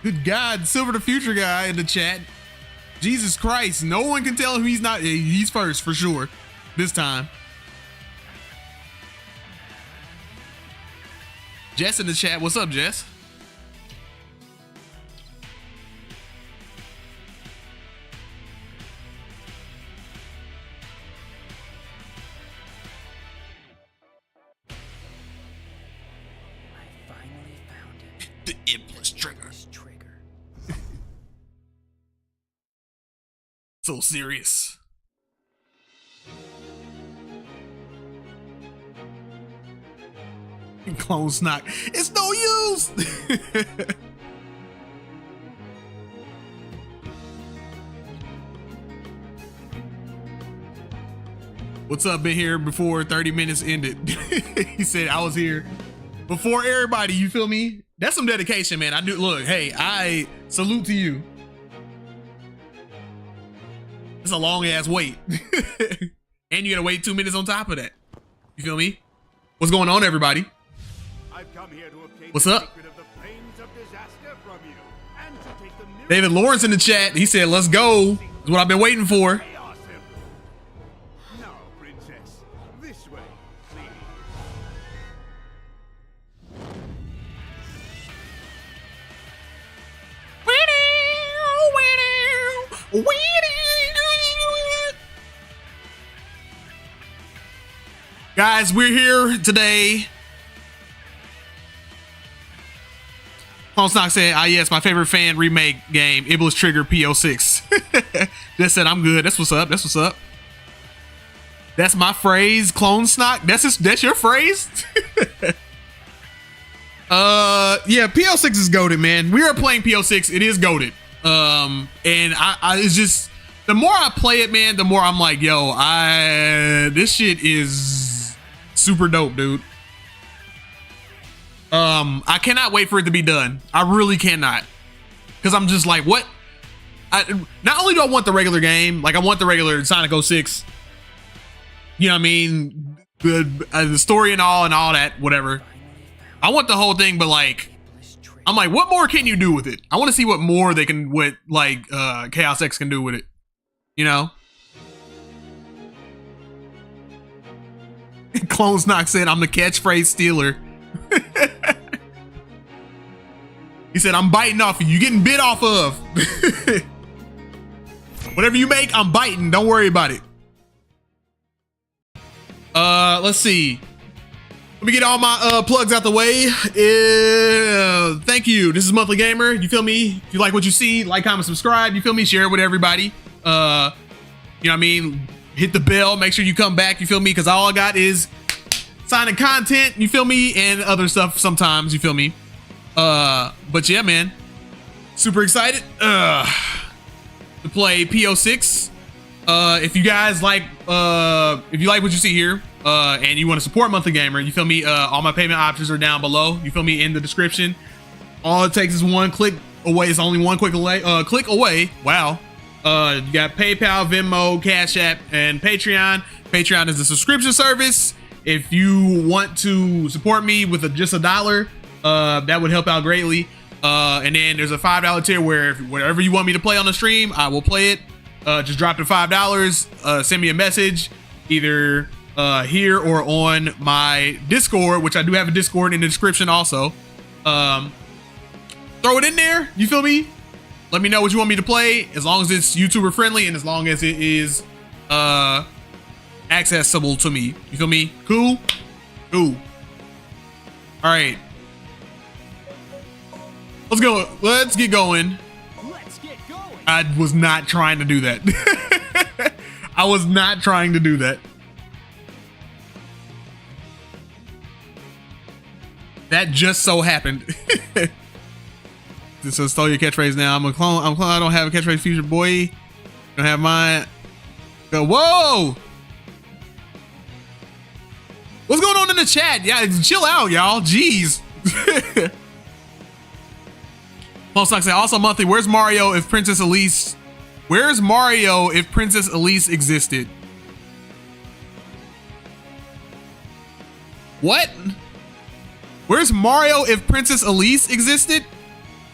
Good God, Silver the Future guy in the chat. Jesus Christ, no one can tell him he's not. He's first for sure this time. Jess in the chat. What's up, Jess? I finally found it. The Impless trigger. So serious. Clone Snock. It's no use. What's up? Been here before 30 minutes ended. He said I was here before everybody. You feel me? That's some dedication, man. I do. Look, hey, I salute to you. It's a long ass wait. And you gotta wait 2 minutes on top of that. You feel me? What's going on, everybody? I've come here to obtain What's the up? secret of the flames of disaster from you, and to take the miracle David Lawrence in the chat. He said, let's go. Is what I've been waiting for. chaos emperor. Now, princess, this way, please. Guys, we're here today. Clone Snock said, ah, yes, my favorite fan remake game, Iblis Trigger P-06. Just said, I'm good. That's what's up. That's what's up. That's my phrase, Clone Snock. That's your phrase? Yeah, P-06 is goated, man. We are playing P-06. It is goated. And I it's just, the more I play it, man, the more I'm like, yo, this shit is super dope, dude. I cannot wait for it to be done. I really cannot. Because I'm just like, what? Not only do I want the regular game, like I want the regular Sonic 06, you know what I mean? The story and all that, whatever. I want the whole thing, but like, I'm like, what more can you do with it? I want to see what more they can, what like Chaos X can do with it. You know? Clone Snock said, I'm the catchphrase stealer. He said, I'm biting off of you. You're getting bit off of. Whatever you make, I'm biting. Don't worry about it. Let's see. Let me get all my plugs out the way. Thank you. This is Monthly Gamer. You feel me? If you like what you see, like, comment, subscribe. You feel me? Share it with everybody. You know what I mean? Hit the bell. Make sure you come back. You feel me? Because all I got is Sonic content. You feel me? And other stuff sometimes. You feel me? But yeah, man. Super excited to play P-06. If you guys like, if you like what you see here, and you want to support Monthly Gamer, you feel me? All my payment options are down below. You feel me? In the description. All it takes is one click away. It's only one click away. Wow. You got PayPal, Venmo, Cash App, and Patreon. Patreon is a subscription service. If you want to support me with just $1, that would help out greatly. And then there's a $5 tier where whatever you want me to play on the stream, I will play it. Just drop the $5. Send me a message, either here or on my Discord, which I do have a Discord in the description also. Throw it in there. You feel me? Let me know what you want me to play, as long as it's YouTuber friendly and as long as it is accessible to me. You feel me? Cool? Cool. All right. Let's go. Let's get going. Let's get going. I was not trying to do that. I was not trying to do that. That just so happened. So stole your catchphrase now. I'm a clone. I don't have a catchphrase future boy. Don't have mine. Whoa! What's going on in the chat? Yeah, chill out, y'all. Jeez. Paul Stock said, also Monthly, where's Mario if Princess Elise? Where's Mario if Princess Elise existed? What? Where's Mario if Princess Elise existed?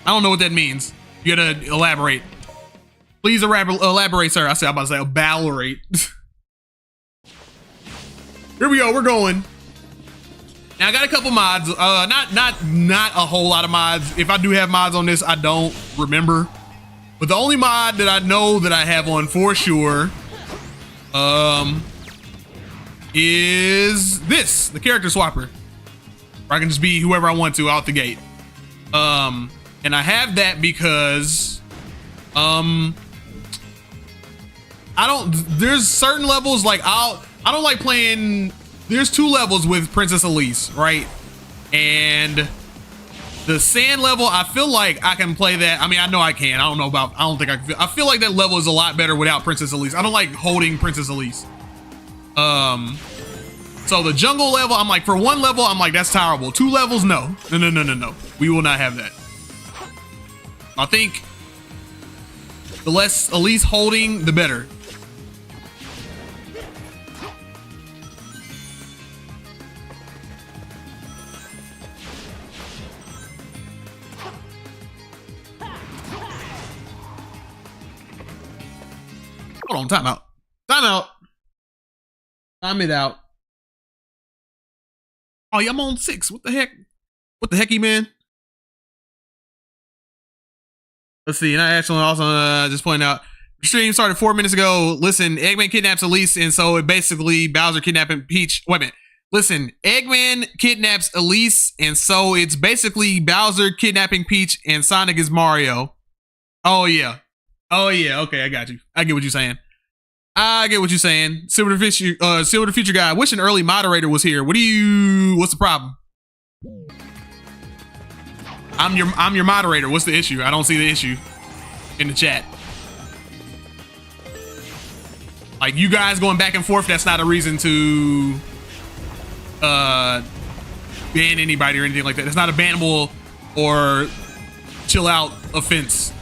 I don't know what that means. You gotta elaborate. Please elaborate, sir. I said I'm about to say elaborate. Here we go. We're going. Now I got a couple mods. Not a whole lot of mods. If I do have mods on this, I don't remember. But the only mod that I know that I have on for sure, is this, the character swapper. Where I can just be whoever I want to out the gate. And I have that because, there's certain levels like I don't like playing. There's 2 levels with Princess Elise, right? And the sand level, I feel like I can play that. I mean, I know I can. I don't know about, I don't think I can. I feel like that level is a lot better without Princess Elise. I don't like holding Princess Elise. So the jungle level, I'm like, for 1 level, I'm like, that's terrible. 2 levels, no. No. We will not have that. I think the less Elise holding, the better. Hold on, time out. Time out. Time it out. Oh, yeah, I'm on 6. What the heck? What the hecky, man? Let's see. And I actually also just point out, the stream started 4 minutes ago. Listen, Eggman kidnaps Elise, and so it basically Bowser kidnapping Peach. Wait a minute. Listen, Eggman kidnaps Elise, and so it's basically Bowser kidnapping Peach, and Sonic is Mario. Oh, yeah. Oh, yeah. Okay, I got you. I get what you're saying. I get what you're saying. Silver the Future guy. I wish an early moderator was here. What's the problem? I'm your moderator. What's the issue? I don't see the issue in the chat. Like, you guys going back and forth, that's not a reason to ban anybody or anything like that. It's not a bannable or chill out offense.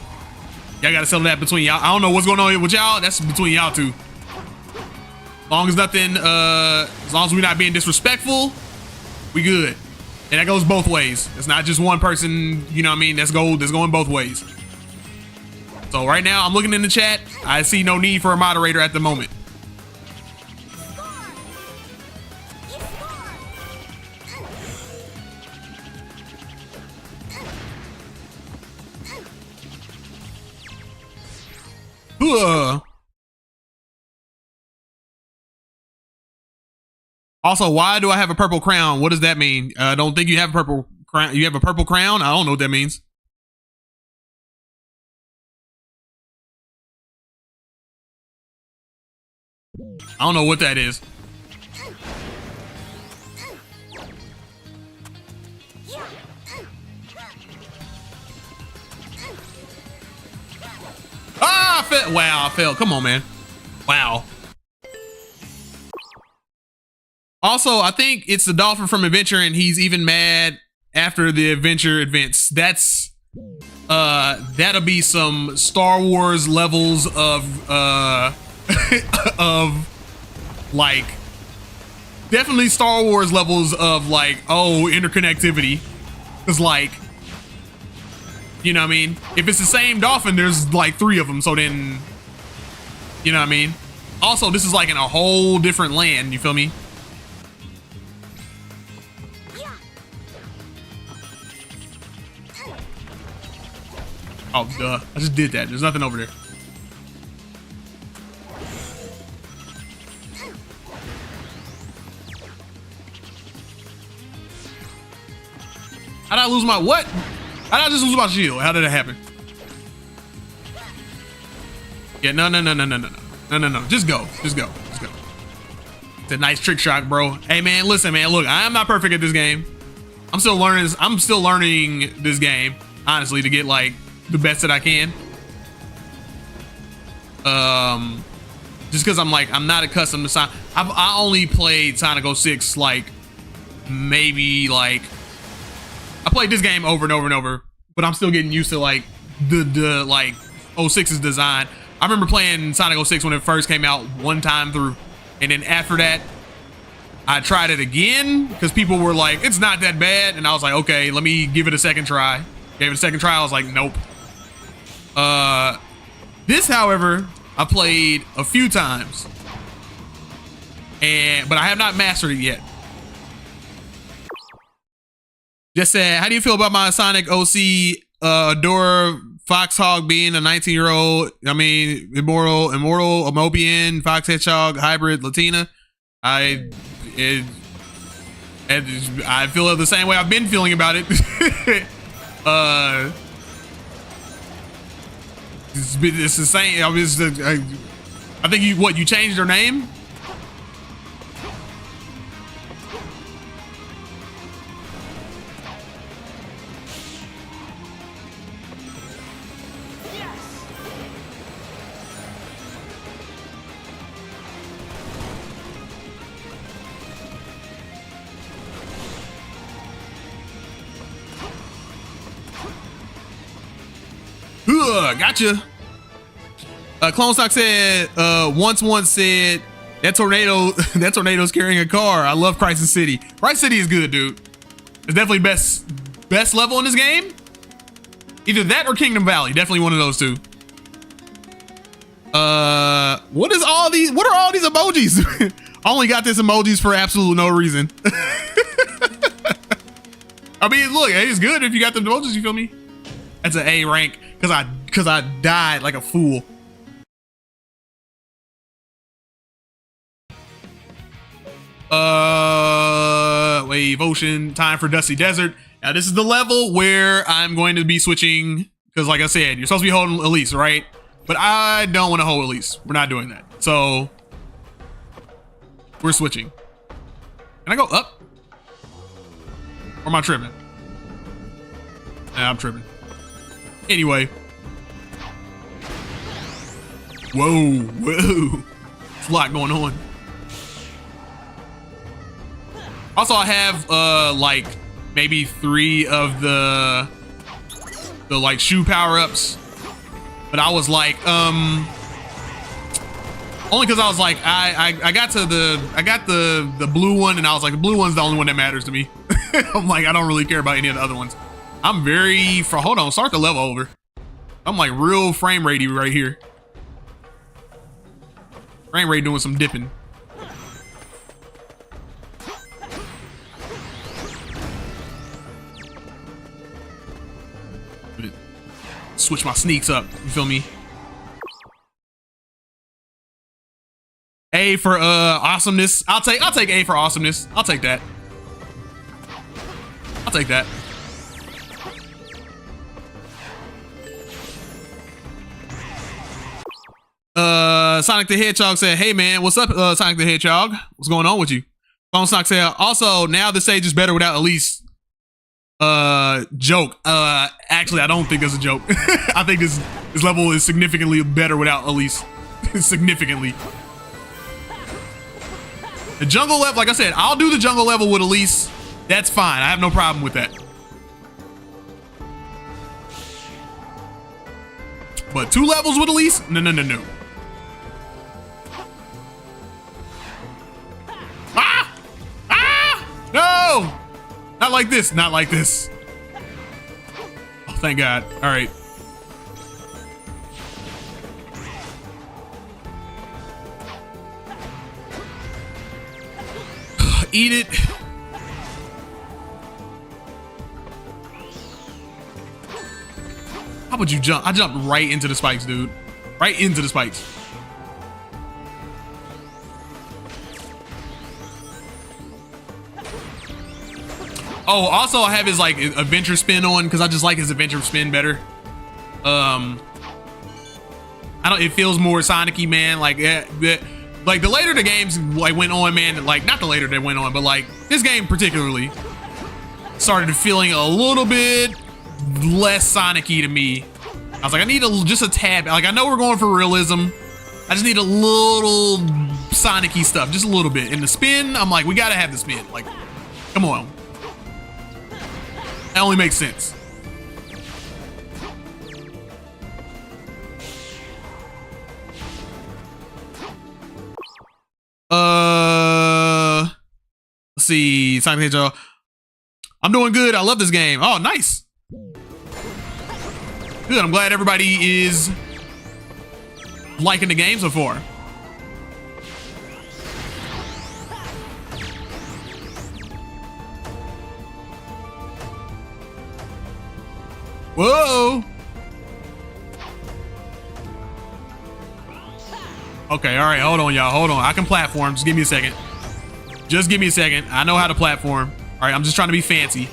Y'all gotta settle that between y'all. I don't know what's going on with y'all. That's between y'all two. As long as nothing, as long as we're not being disrespectful, we good. And that goes both ways. It's not just one person, you know what I mean? That's going both ways. So right now, I'm looking in the chat. I see no need for a moderator at the moment. Also, why do I have a purple crown? What does that mean? I don't think you have a purple crown. You have a purple crown? I don't know what that means. I don't know what that is. Ah, I fell. Wow, I fell. Come on, man. Wow. Also, I think it's the dolphin from Adventure, and he's even mad after the Adventure events. That's that'll be some Star Wars levels of of like, definitely Star Wars levels of like, oh, interconnectivity. Cause like, you know what I mean? If it's the same dolphin, there's like 3 of them. So then, you know what I mean? Also, this is like in a whole different land. You feel me? Oh, duh. I just did that. There's nothing over there. How did I lose my what? How did I just lose my shield? How did that happen? Yeah, no. Just go. Just go. It's a nice trick shot, bro. Hey, man, listen, man. Look, I am not perfect at this game. I'm still learning this game, honestly, to get like the best that I can. Just because I'm not accustomed to Sonic. I only played Sonic 06 like maybe like, I played this game over and over, but I'm still getting used to like the like 06's design. I remember playing Sonic 06 when it first came out one time through, and then after that, I tried it again because people were like, it's not that bad. And I was like, okay, let me give it a second try. Gave it a second try. I was like, nope. This, however, I played a few times, but I have not mastered it yet. Just said, how do you feel about my Sonic OC Adora Foxhog being a 19-year-old? I mean, immortal, Amobian, Fox Hedgehog, hybrid, Latina. I feel the same way I've been feeling about it. It's the same. I think you changed her name? Gotcha. Clone Stock said, once said, that tornado's carrying a car. I love Crisis City. Crisis City is good, dude. It's definitely best level in this game. Either that or Kingdom Valley. Definitely one of those two. What are all these emojis? I only got this emojis for absolute no reason. I mean, look, it's good if you got the emojis, you feel me? That's an A rank because I died like a fool. Wave Ocean, time for Dusty Desert. Now this is the level where I'm going to be switching because, like I said, you're supposed to be holding Elise, right? But I don't want to hold Elise. We're not doing that. So we're switching. Can I go up? Or am I tripping? Nah, I'm tripping. Anyway. Whoa. There's a lot going on. Also, I have like maybe 3 of the like shoe power-ups. But I was like, only because I was like, I got the blue one, and I was like, the blue one's the only one that matters to me. I'm like, I don't really care about any of the other ones. I'm hold on, start the level over. I'm like real frame ratey right here. Frame rate doing some dipping. Switch my sneaks up, you feel me? A for awesomeness. I'll take A for awesomeness. I'll take that. I'll take that. Sonic the Hedgehog said, hey man, what's up, Sonic the Hedgehog? What's going on with you? Phone Stock said, also, now the stage is better without Elise. Joke. Actually, I don't think it's a joke. I think this level is significantly better without Elise. Significantly. The jungle level, like I said, I'll do the jungle level with Elise. That's fine. I have no problem with that. But 2 levels with Elise? No. No! Not like this. Not like this. Oh, thank God. All right. Eat it. How would you jump? I jumped right into the spikes, dude. Right into the spikes. Oh, also I have his like adventure spin on because I just like his adventure spin better. It feels more Sonic-y, man. Like like the later the games like went on, man, like not the later they went on, but like this game particularly started feeling a little bit less Sonic-y to me. I was like, I need just a tad. Like I know we're going for realism. I just need a little Sonic-y stuff, just a little bit. In the spin, I'm like, we gotta have the spin. Like, come on. That only makes sense. see. Sonic the Hedgehog. I'm doing good. I love this game. Oh, nice. Good. I'm glad everybody is liking the game so far. Whoa. Okay, all right, hold on, y'all. Hold on. I can platform. Just give me a second. Just give me a second. I know how to platform. All right, I'm just trying to be fancy.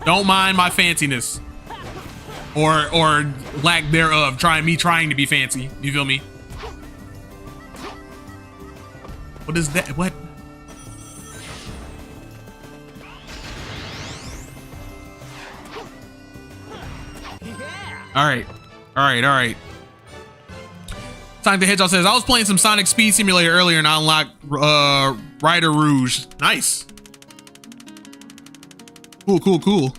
Don't mind my fanciness. Or lack thereof. Trying to be fancy. You feel me? What is that? What? All right. Sonic the Hedgehog says, I was playing some Sonic Speed Simulator earlier and I unlocked Rider Rouge. Nice. Cool.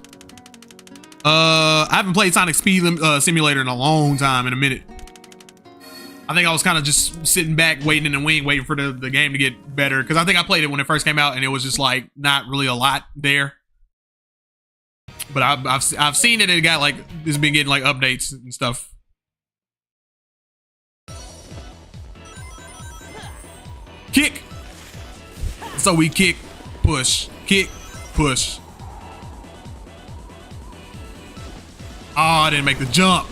I haven't played Sonic Speed Simulator in a long time, in a minute. I think I was kind of just sitting back, waiting in the wing, waiting for the game to get better. Because I think I played it when it first came out and it was just like not really a lot there. But I've seen it. It got like, it's been getting like updates and stuff. Kick. So we kick, push. Oh, I didn't make the jump.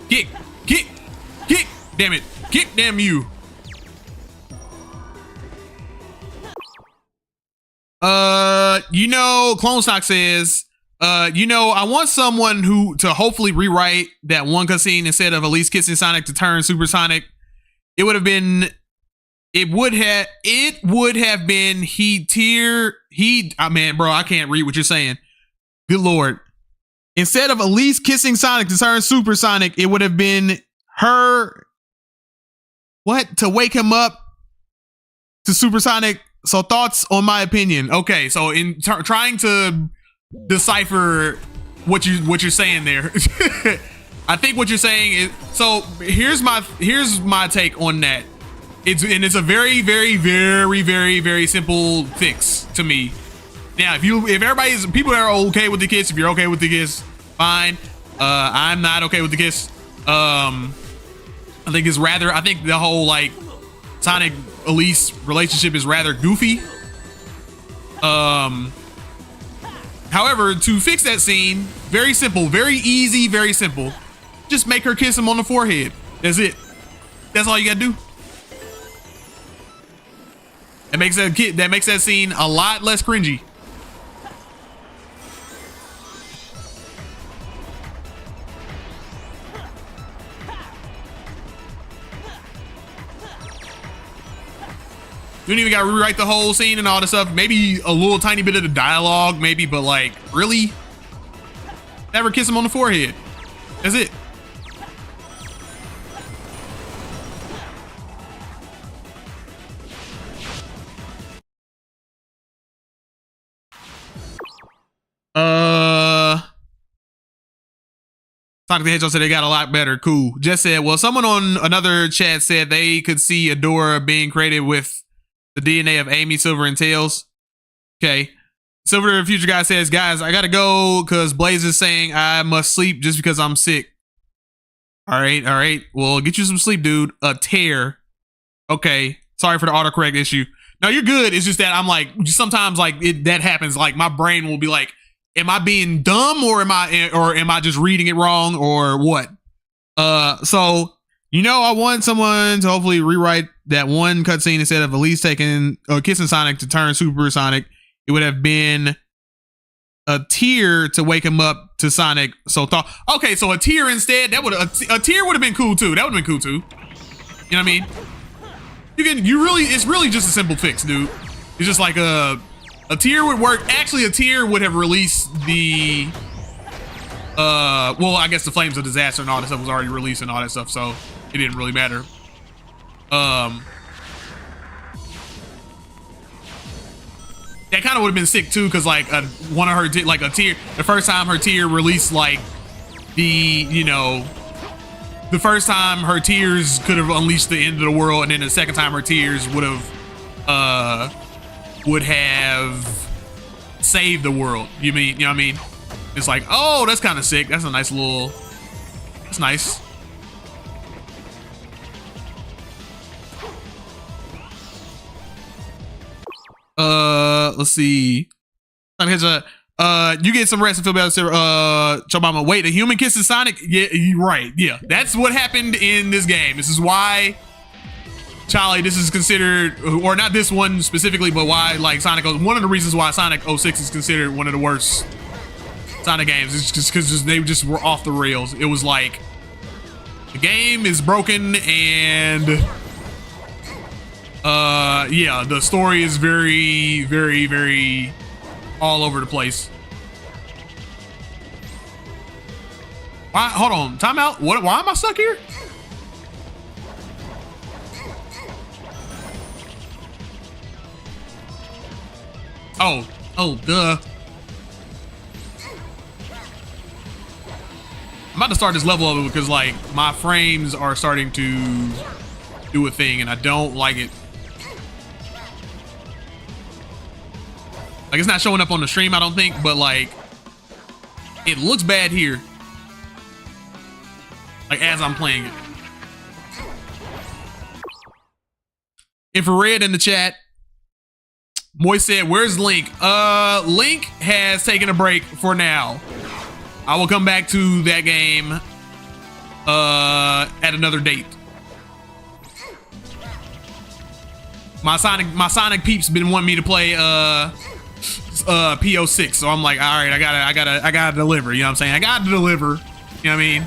Kick. Damn it. Kick, damn you. You know, Clone Stock says, you know, I want someone to hopefully rewrite that one cutscene instead of Elise kissing Sonic to turn Supersonic. It would have been man, bro, I can't read what you're saying. Good Lord. Instead of Elise kissing Sonic to turn Supersonic, it would have been her, to wake him up to Supersonic. So thoughts on my opinion. Okay, so in trying to decipher what you're saying there, I think what you're saying is, so here's my take on that. It's a very, very, very, very, very simple fix to me. Now, if people are okay with the kiss, if you're okay with the kiss, fine. I'm not okay with the kiss. I think the whole like Sonic Elise relationship is rather goofy. However, to fix that scene, very simple, very easy, very simple. Just make her kiss him on the forehead. That's it. That's all you gotta do. That makes that scene a lot less cringy. You don't even gotta rewrite the whole scene and all this stuff. Maybe a little tiny bit of the dialogue, maybe, but like, really? Never kiss him on the forehead. That's it. Sonic the Hedgehog said they got a lot better. Cool. Just said, well, someone on another chat said they could see Adora being created with the DNA of Amy, Silver, and Tails. Okay. Silver the Future Guy says, guys, I gotta go because Blaze is saying I must sleep just because I'm sick. All right. Well, get you some sleep, dude. A tear. Okay. Sorry for the autocorrect issue. No, you're good. It's just that I'm like, sometimes like that happens. Like my brain will be like, am I being dumb or am I just reading it wrong or what? So, you know, I want someone to hopefully rewrite that one cutscene instead of Elise kissing Sonic to turn Supersonic. It would have been a tear to wake him up to Sonic. So okay, so a tear instead. A tear would have been cool too. That would have been cool too. You know what I mean? It's really just a simple fix, dude. It's just like a tear would work. Actually, a tear would have released the well, I guess the Flames of Disaster and all that stuff was already released and all that stuff, so it didn't really matter. That kind of would have been sick too, because like one of her a tear, the first time her tear released like the the first time her tears could have unleashed the end of the world, and then the second time her tears would have saved the world. You know what I mean? It's like, oh, that's kind of sick. That's a nice little, that's nice. Let's see. You get some rest and feel better. Chobama, wait, a human kisses Sonic? Yeah, you're right. Yeah, that's what happened in this game. This is why, Charlie, this is considered, or not this one specifically, but why, like, one of the reasons why Sonic 06 is considered one of the worst Sonic games is just because they just were off the rails. It was like, the game is broken, and yeah, the story is very, very, very all over the place. Why? Hold on, time out. What? Why am I stuck here? Oh, duh. I'm about to start this level over because, like, my frames are starting to do a thing, and I don't like it. Like, it's not showing up on the stream, I don't think, but, like, it looks bad here. Like, as I'm playing it. Infrared in the chat. Moist said, where's Link? Link has taken a break for now. I will come back to that game at another date. My Sonic peeps been wanting me to play P-06, so I'm like, all right, I gotta deliver. You know what I'm saying? I gotta deliver. You know what I mean?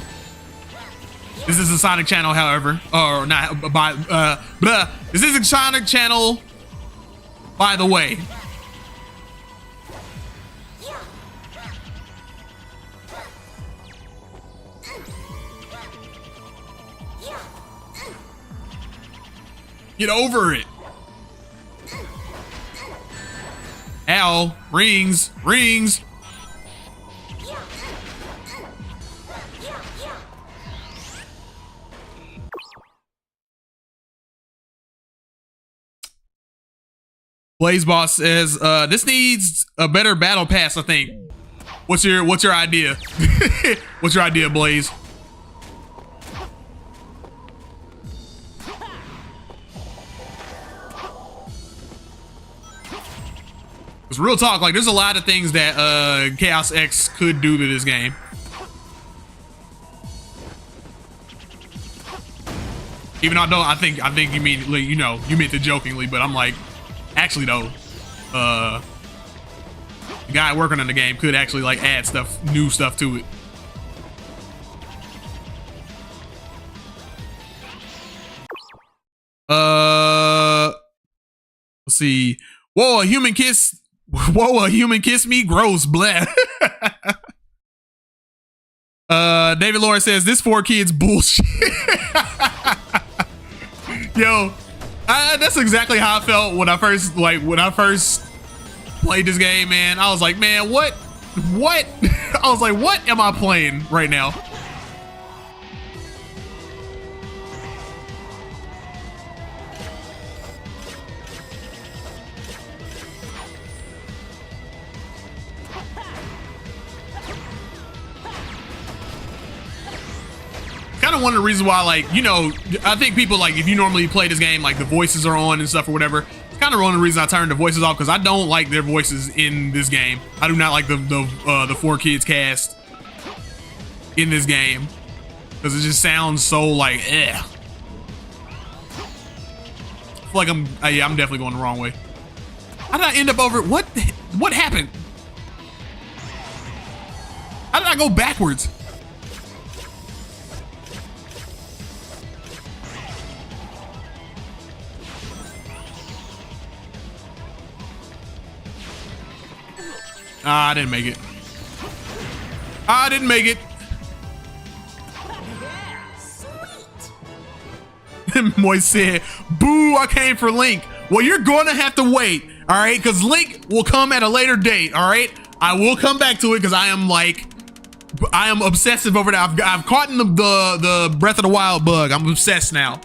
This is a Sonic channel, however, or not. This is a Sonic channel. By the way. Get over it. Ow, rings. Blaze Boss says, this needs a better battle pass, I think. What's your idea? What's your idea, Blaze? Because real talk, like, there's a lot of things that Chaos X could do to this game. Even though I think you mean, you know, you meant it jokingly, but I'm like, actually though, the guy working on the game could actually, like, add stuff, new stuff to it. Let's see. Whoa, a human kiss. Whoa, a human kiss me? Gross, blah. David Lawrence says, this 4Kids bullshit. Yo, that's exactly how I felt when I first played this game, man. I was like, man, what? I was like, what am I playing right now? Kind of one of the reasons why, like, you know, I think people, like, if you normally play this game, like, the voices are on and stuff or whatever, it's kind of one of the reasons I turned the voices off, because I don't like their voices in this game. I do not like the 4Kids cast in this game, because it just sounds so, like, eh. I feel like yeah, I'm definitely going the wrong way. How did I end up over? What happened? How did I go backwards? I didn't make it. I didn't make it. Moist said, boo, I came for Link. Well, you're gonna have to wait, all right? Because Link will come at a later date, all right? I will come back to it because I am, like, I am obsessive over that. I've caught in the Breath of the Wild bug. I'm obsessed now.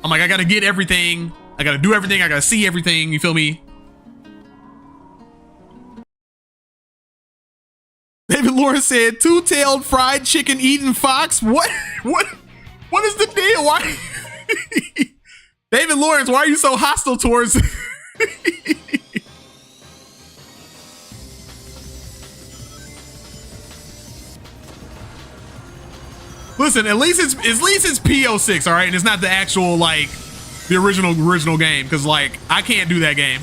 I'm like, I gotta get everything. I gotta do everything. I gotta see everything. You feel me? David Lawrence said, two-tailed fried chicken eating fox. What is the deal? Why? David Lawrence, why are you so hostile towards? Listen, at least it's P-06, all right, and it's not the actual like the original game, because like I can't do that game.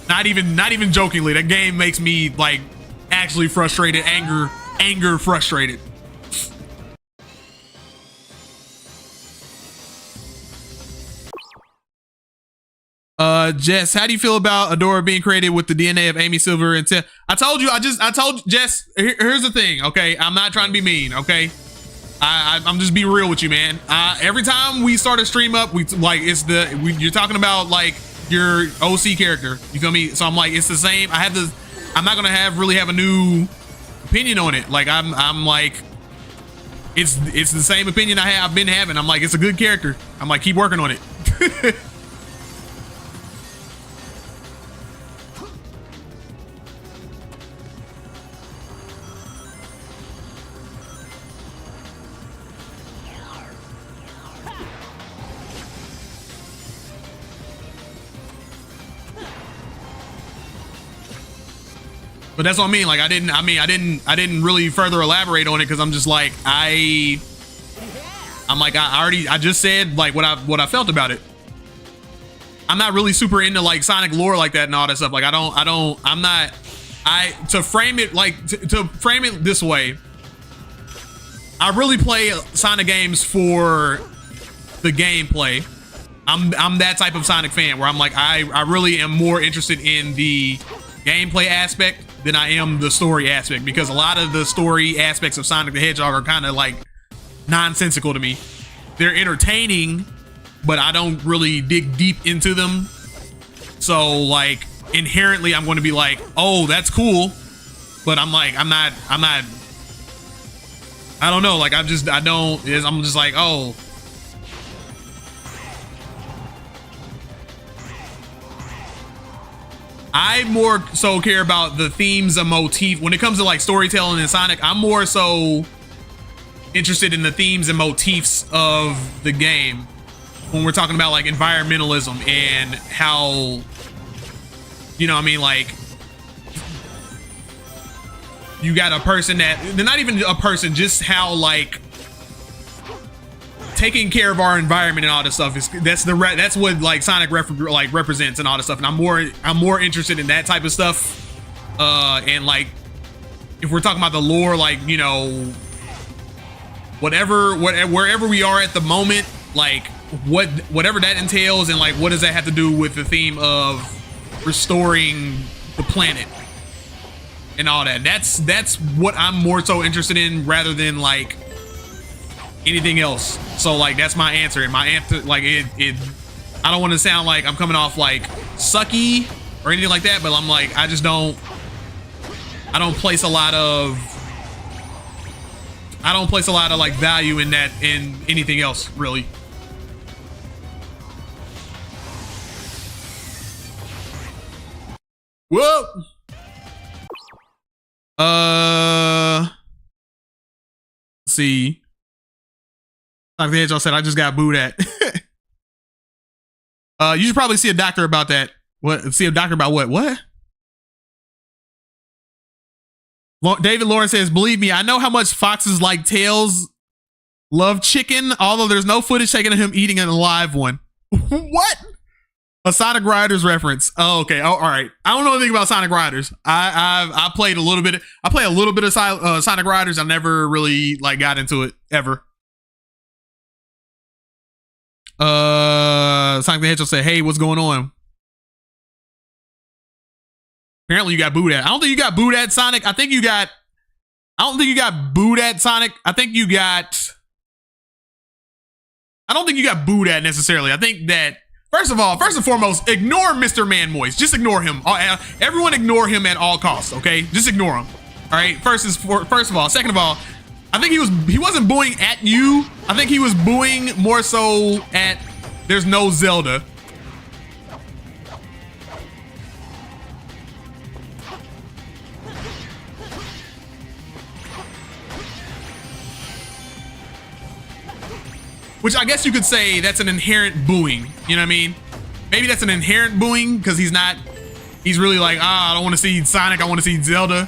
Not even jokingly, that game makes me like actually frustrated, anger frustrated. Jess, how do you feel about Adora being created with the DNA of Amy Silver and Tim? I told Jess, here's the thing, okay? I'm not trying to be mean, okay? I'm just being real with you, man. Every time we start a stream up, you're talking about like your OC character, you feel me? So I'm like, it's the same. I'm not gonna really have a new opinion on it. Like I'm like, it's the same opinion I've been having. I'm like, it's a good character. I'm like, keep working on it. But that's what I mean. Like I didn't really further elaborate on it because I'm just like I just said like what I felt about it. I'm not really super into like Sonic lore like that and all that stuff. Like to frame it this way, I really play Sonic games for the gameplay. I'm that type of Sonic fan where I'm like I really am more interested in the gameplay aspect than I am the story aspect, because a lot of the story aspects of Sonic the Hedgehog are kind of like nonsensical to me. They're entertaining, but I don't really dig deep into them. So like inherently I'm going to be like, oh, that's cool, but I'm not I don't know, like I'm just like, oh, I more so care about the themes and motif when it comes to like storytelling in Sonic. I'm more so interested in the themes and motifs of the game when we're talking about like environmentalism and how, you know what I mean, like you got a person that they're not even a person, just how like taking care of our environment and all this stuff that's what like Sonic represents and all this stuff, and I'm more interested in that type of stuff. And like if we're talking about the lore, like, you know, wherever we are at the moment, like whatever that entails, and like what does that have to do with the theme of restoring the planet and all that. That's what I'm more so interested in rather than like anything else. So like that's my answer, and my answer, like it I don't want to sound like I'm coming off like sucky or anything like that, but I'm like I don't place a lot of like value in that in anything else really. Whoa. Let's see. Like the Hedgehog said, I just got booed at. You should probably see a doctor about that. What? See a doctor about what? What? David Lawrence says, believe me, I know how much foxes like Tails love chicken, although there's no footage taken of him eating an alive one. What? A Sonic Riders reference. Oh, okay. Oh, all right. I don't know anything about Sonic Riders. I played a little bit. I play a little bit of Sonic Riders. I never really like got into it ever. Sonic the Hedgehog said, hey, what's going on? Apparently you got booed at. I don't think you got booed at, Sonic. I don't think you got booed at, Sonic. I don't think you got booed at necessarily. I think that first and foremost, ignore Mr. Man Moist. Just ignore him. Everyone ignore him at all costs, okay? Just ignore him. All right, first of all. Second of all, I think he wasn't booing at you. I think he was booing more so at there's no Zelda. Which I guess you could say that's an inherent booing. You know what I mean? Maybe that's an inherent booing because he's really like, I don't want to see Sonic, I want to see Zelda.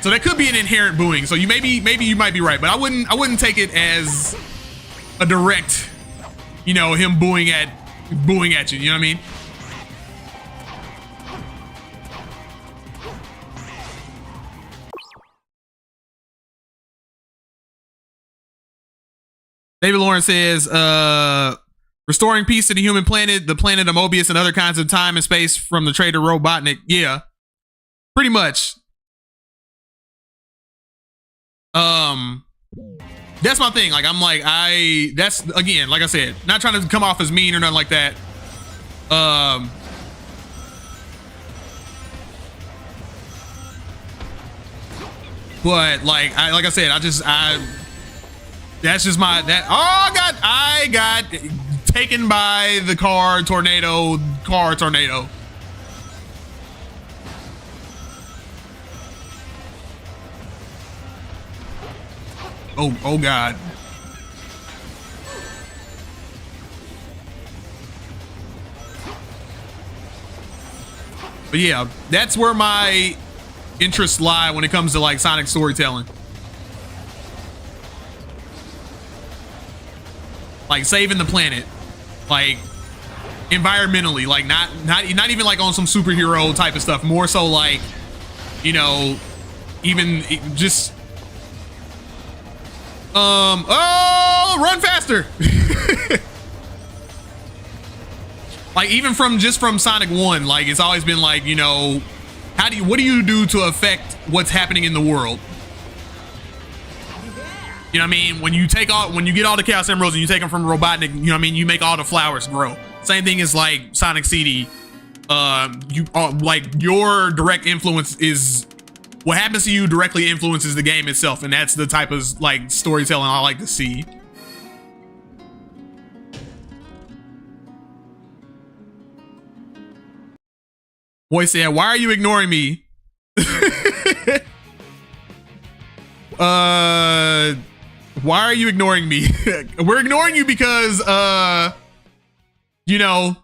So that could be an inherent booing. So maybe you might be right, but I wouldn't take it as a direct, you know, him booing at you. You know what I mean? David Lawrence says, restoring peace to the human planet, the planet of Mobius, and other kinds of time and space from the traitor Robotnik. Yeah, pretty much. That's my thing. Like, I'm like, that's, again, like I said, not trying to come off as mean or nothing like that. But like I said, that's just I got taken by the car tornado. Oh God. But yeah, that's where my interests lie when it comes to like Sonic storytelling. Like saving the planet, like environmentally, like not even like on some superhero type of stuff, more so like, you know, even just run faster. Like even from Sonic 1, like it's always been like, you know, what do you do to affect what's happening in the world? You know what I mean? When you get all the Chaos Emeralds and you take them from Robotnik, you know what I mean? You make all the flowers grow. Same thing as like Sonic CD. Like your direct influence is what happens to you directly influences the game itself, and that's the type of like storytelling I like to see. Boy said, "Why are you ignoring me?" Why are you ignoring me? We're ignoring you because you know,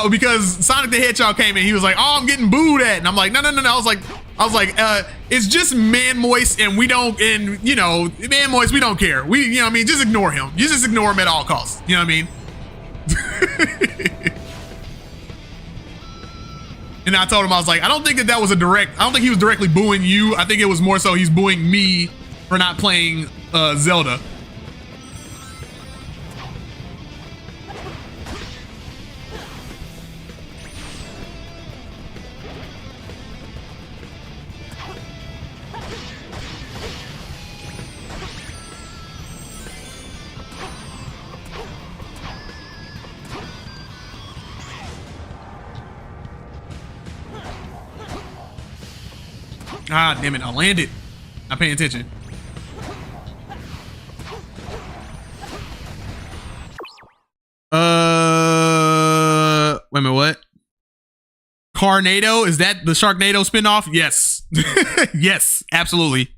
because Sonic the Hedgehog came in, he was like, "Oh, I'm getting booed at," and I'm like, "No." I was like, it's just Man Moist, and we don't, and you know, Man Moist, we don't care. You know what I mean? Just ignore him. You just ignore him at all costs. You know what I mean? And I told him, I was like, I don't think that was I don't think he was directly booing you. I think it was more so he's booing me for not playing Zelda. Ah, damn it, I landed. Not paying attention. Wait a minute, what? Carnado? Is that the Sharknado spinoff? Yes. Yes, absolutely.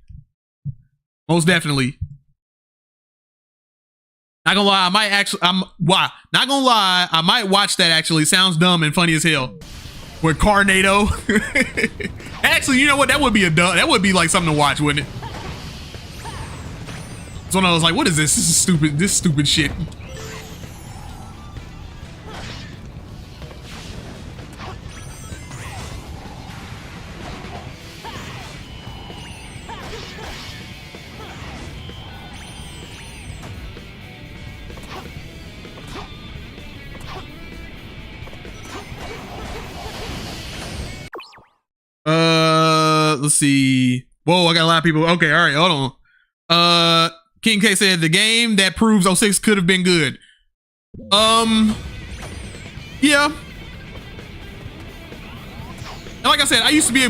Most definitely. Not gonna lie, not gonna lie, I might watch that actually. Sounds dumb and funny as hell. With Carnado. Actually, you know what? That would be like something to watch, wouldn't it? So I was like, what is this? This is stupid. This stupid shit. Let's see. Whoa, I got a lot of people. Okay, all right, hold on. King K said the game that proves 06 could have been good. Yeah. And like I said, I used to be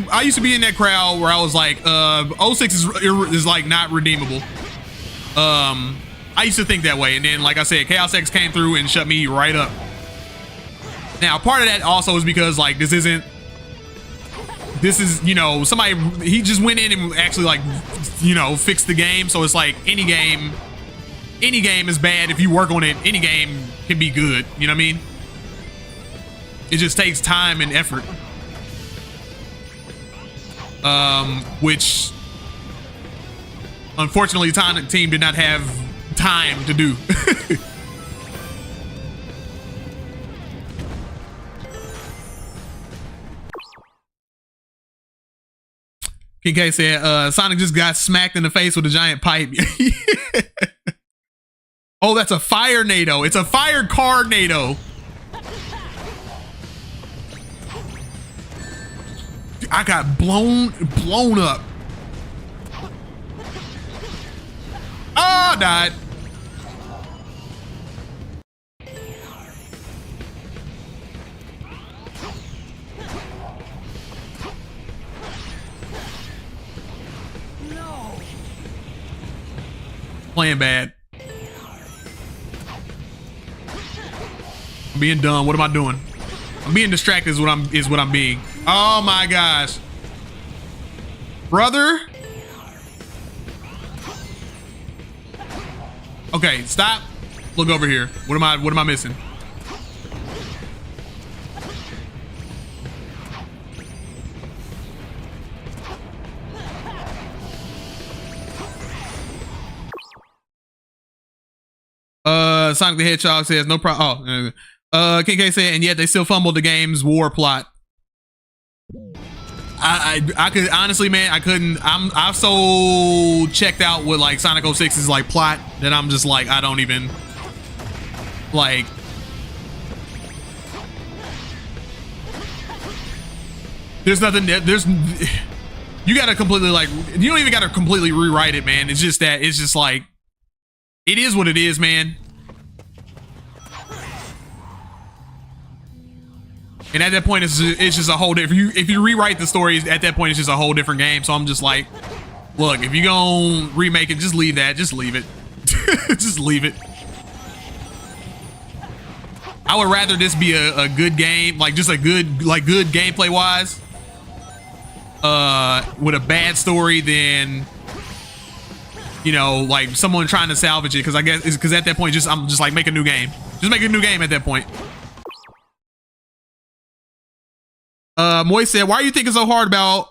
in that crowd where I was like, 06 is like not redeemable. I used to think that way, and then like I said, Chaos X came through and shut me right up. Now, part of that also is because like this is, you know, somebody, he just went in and actually like, you know, fixed the game. So it's like any game is bad if you work on it. Any game can be good. You know what I mean? It just takes time and effort. Which unfortunately the team did not have time to do. King K said, Sonic just got smacked in the face with a giant pipe. Oh, that's a fire NATO. It's a fire car NATO. I got blown up. Oh, I died. Playing bad. I'm being dumb. What am I doing? I'm being distracted is what I'm being. Oh my gosh. Brother. Okay, stop. Look over here. What am I missing? Sonic the Hedgehog says no problem. Oh, KK said, and yet they still fumbled the game's war plot. I could honestly, man, I couldn't. I'm so checked out with like Sonic 06's like plot that I'm just like, I don't even like. There's nothing. You gotta completely like. You don't even gotta completely rewrite it, man. It's just that. It's just like. It is what it is, man. And at that point, it's just a whole different. If you rewrite the stories, at that point, it's just a whole different game. So I'm just like, look, if you're gonna remake it, just leave that. Just leave it. Just leave it. I would rather this be a good game, like just a good gameplay wise, with a bad story than, you know, like someone trying to salvage it. Because I guess because at that point, I'm just like, make a new game. Just make a new game at that point. Moy said, why are you thinking so hard about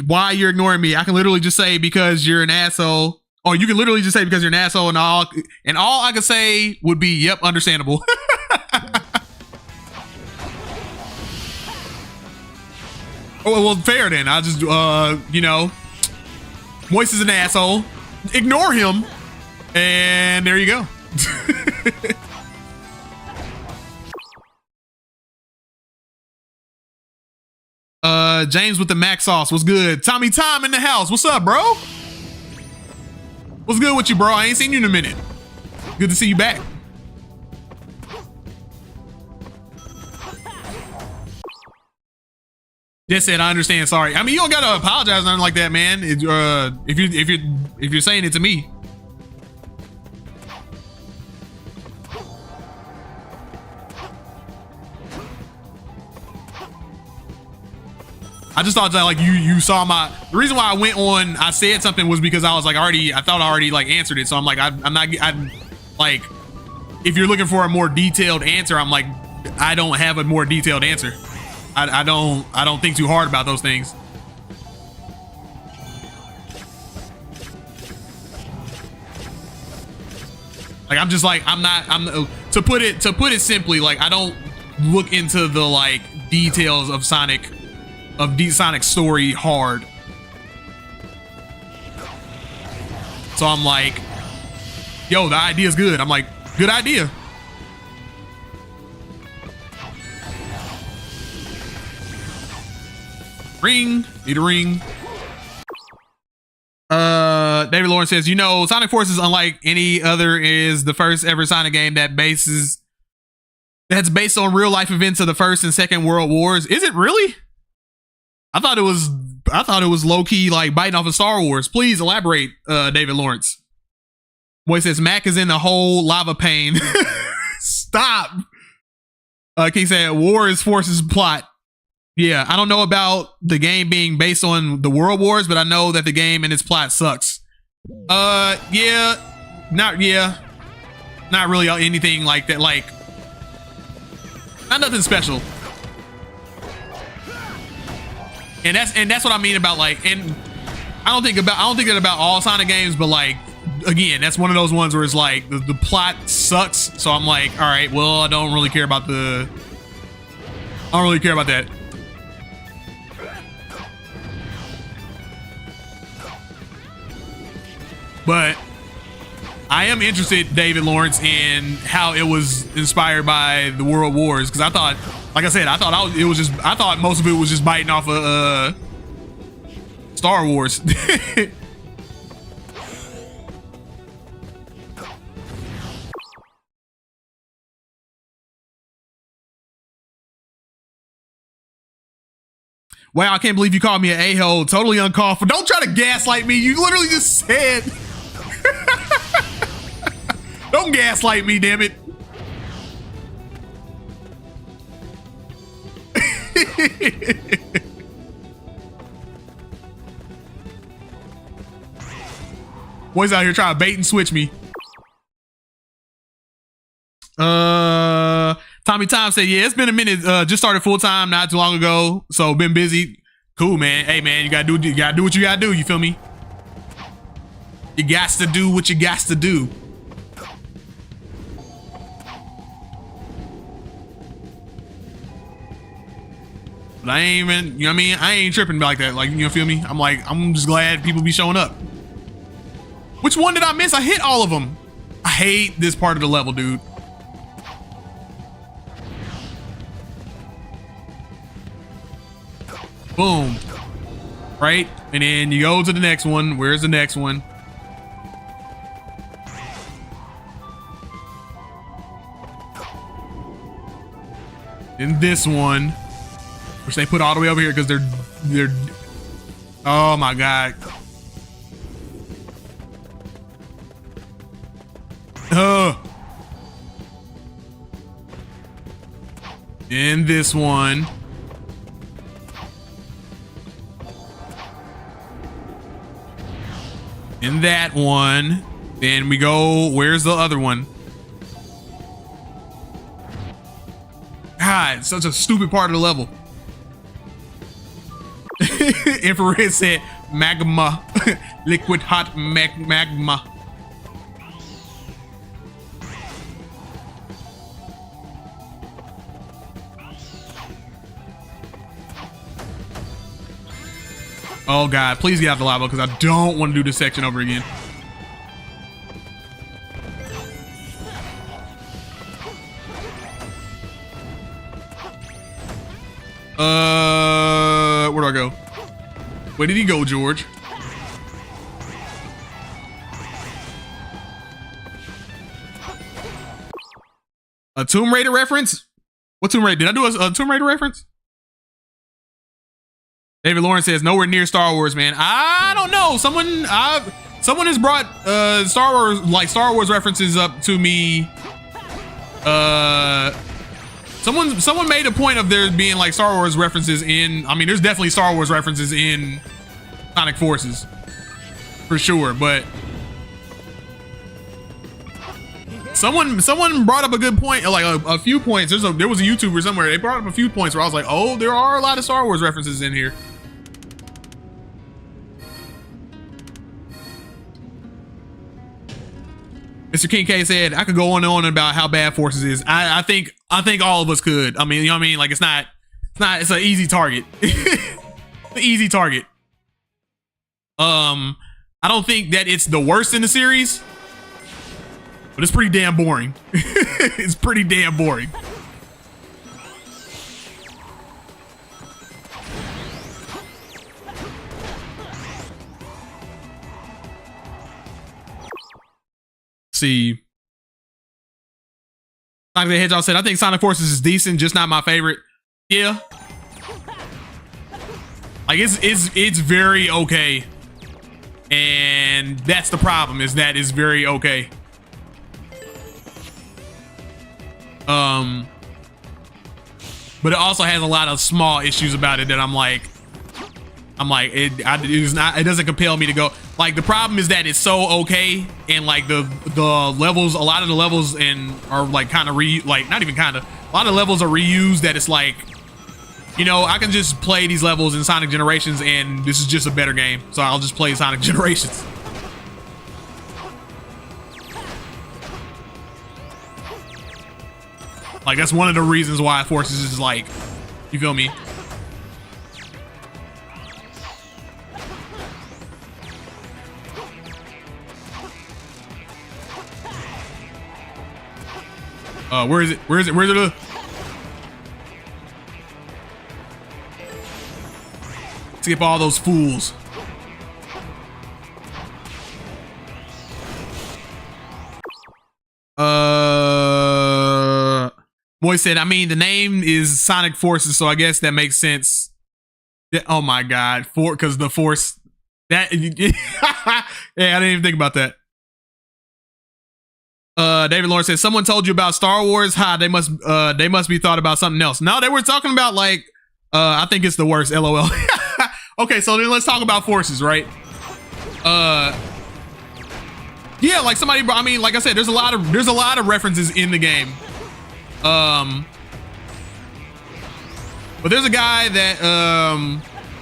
why you're ignoring me? I can literally just say because you're an asshole. Or you can literally just say because you're an asshole, and all I could say would be, yep, understandable. Oh, well, fair then. I'll just, you know, Moist is an asshole. Ignore him. And there you go. James with the Mac sauce. What's good? Tommy Tom in the house. What's up, bro? What's good with you, bro? I ain't seen you in a minute. Good to see you back. Just said, I understand. Sorry. I mean, you don't gotta apologize or nothing like that, man. If you're saying it to me. I just thought that like you saw the reason why I said something was because I was like I thought I already like answered it. So I'm like, I'm like, if you're looking for a more detailed answer, I'm like, I don't have a more detailed answer. I don't think too hard about those things. Like I'm just like, to put it simply, like I don't look into the like details of Sonic's story hard. So I'm like, yo, the idea's good. I'm like, good idea. Ring, need a ring. David Lawrence says, you know, Sonic Forces, unlike any other, is the first ever Sonic game that's based on real life events of the First and Second World Wars. Is it really? I thought it was low key like biting off of Star Wars. Please elaborate, David Lawrence. Boy says Mac is in the whole lava pain. Stop. King said war is forces plot. Yeah, I don't know about the game being based on the World Wars, but I know that the game and its plot sucks. Yeah, not really anything like that. Like, not nothing special. And that's what I mean about like, and I don't think that about all Sonic games, but like, again, that's one of those ones where it's like the plot sucks. So I'm like, all right, well, I don't really care about that. But I am interested, David Lawrence, in how it was inspired by the World Wars, because I thought, like I said, I thought most of it was just biting off of Star Wars. Wow, I can't believe you called me an a-hole. Totally uncalled for. Don't try to gaslight me. You literally just said. Don't gaslight me, damn it. Boys out here trying to bait and switch me. Tommy Tom said, yeah, it's been a minute. Just started full time not too long ago, so been busy. Cool, man. Hey, man, you gotta do what you gotta do. You feel me? You gots to do what you gots to do. But I ain't even, you know what I mean? I ain't tripping like that. Like, you know, feel me? I'm just glad people be showing up. Which one did I miss? I hit all of them. I hate this part of the level, dude. Boom. Right? And then you go to the next one. Where's the next one? And this one, which they put all the way over here because they're oh my god. And this one. In that one. Then we go, where's the other one? God, such a stupid part of the level. Infrared said magma. Liquid hot magma. Oh god, please get out the lava because I don't want to do this section over again. Where do I go? Where did he go, George? A Tomb Raider reference? What Tomb Raider? Did I do a Tomb Raider reference? David Lawrence says nowhere near Star Wars, man. I don't know. Someone has brought Star Wars references up to me. Someone made a point of there being like Star Wars references in. I mean, there's definitely Star Wars references in Sonic Forces, for sure. But someone brought up a good point, like a few points. There was a YouTuber somewhere. They brought up a few points where I was like, oh, there are a lot of Star Wars references in here. Mr. King K said, I could go on and on about how bad Forces is. I think all of us could. I mean, you know what I mean? Like, it's an easy target. An easy target. I don't think that it's the worst in the series, but it's pretty damn boring. It's pretty damn boring. See, Sonic the Hedgehog said, I think Sonic Forces is decent, just not my favorite. Yeah. Like it's very okay. And that's the problem, is that it's very okay. But it also has a lot of small issues about it that I'm like it doesn't compel me to go. Like, the problem is that it's so okay, and like the levels, a lot of the levels are like kind of not even kind of, a lot of levels are reused, that it's like, you know, I can just play these levels in Sonic Generations and this is just a better game, so I'll just play Sonic Generations. Like, that's one of the reasons why Forces is like, you feel me? Where is it? Where's it? Skip all those fools. Moy said, I mean, the name is Sonic Forces, so I guess that makes sense. Oh my God, because the Force. That yeah, I didn't even think about that. David Lawrence says, someone told you about Star Wars. They must be thought about something else. No, they were talking about like, I think it's the worst. LOL. Okay, so then let's talk about Forces, right? Yeah, like somebody, I mean, like I said, there's a lot of references in the game. But there's a guy that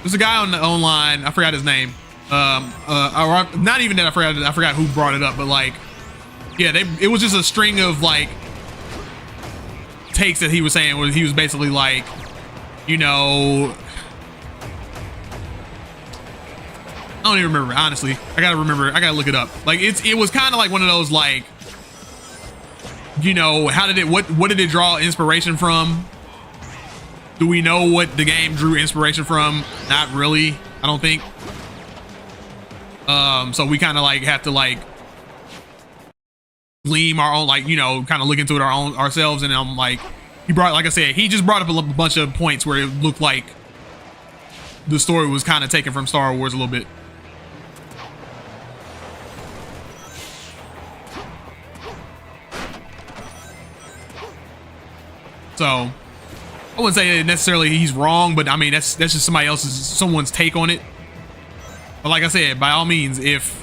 there's a guy on the online, I forgot his name. Not even that, I forgot who brought it up, but like, yeah, it was just a string of like takes that he was saying, where he was basically like, you know, I don't even remember, honestly. I gotta look it up. Like, it was kind of like one of those, like, you know, what did it draw inspiration from? Do we know what the game drew inspiration from? Not really, I don't think. So we kind of like have to like glean our own, like, you know, kind of look into it ourselves. And I'm like, like I said, he just brought up a bunch of points where it looked like the story was kind of taken from Star Wars a little bit. So I wouldn't say necessarily he's wrong, but I mean, that's just someone's take on it. But like I said, by all means, if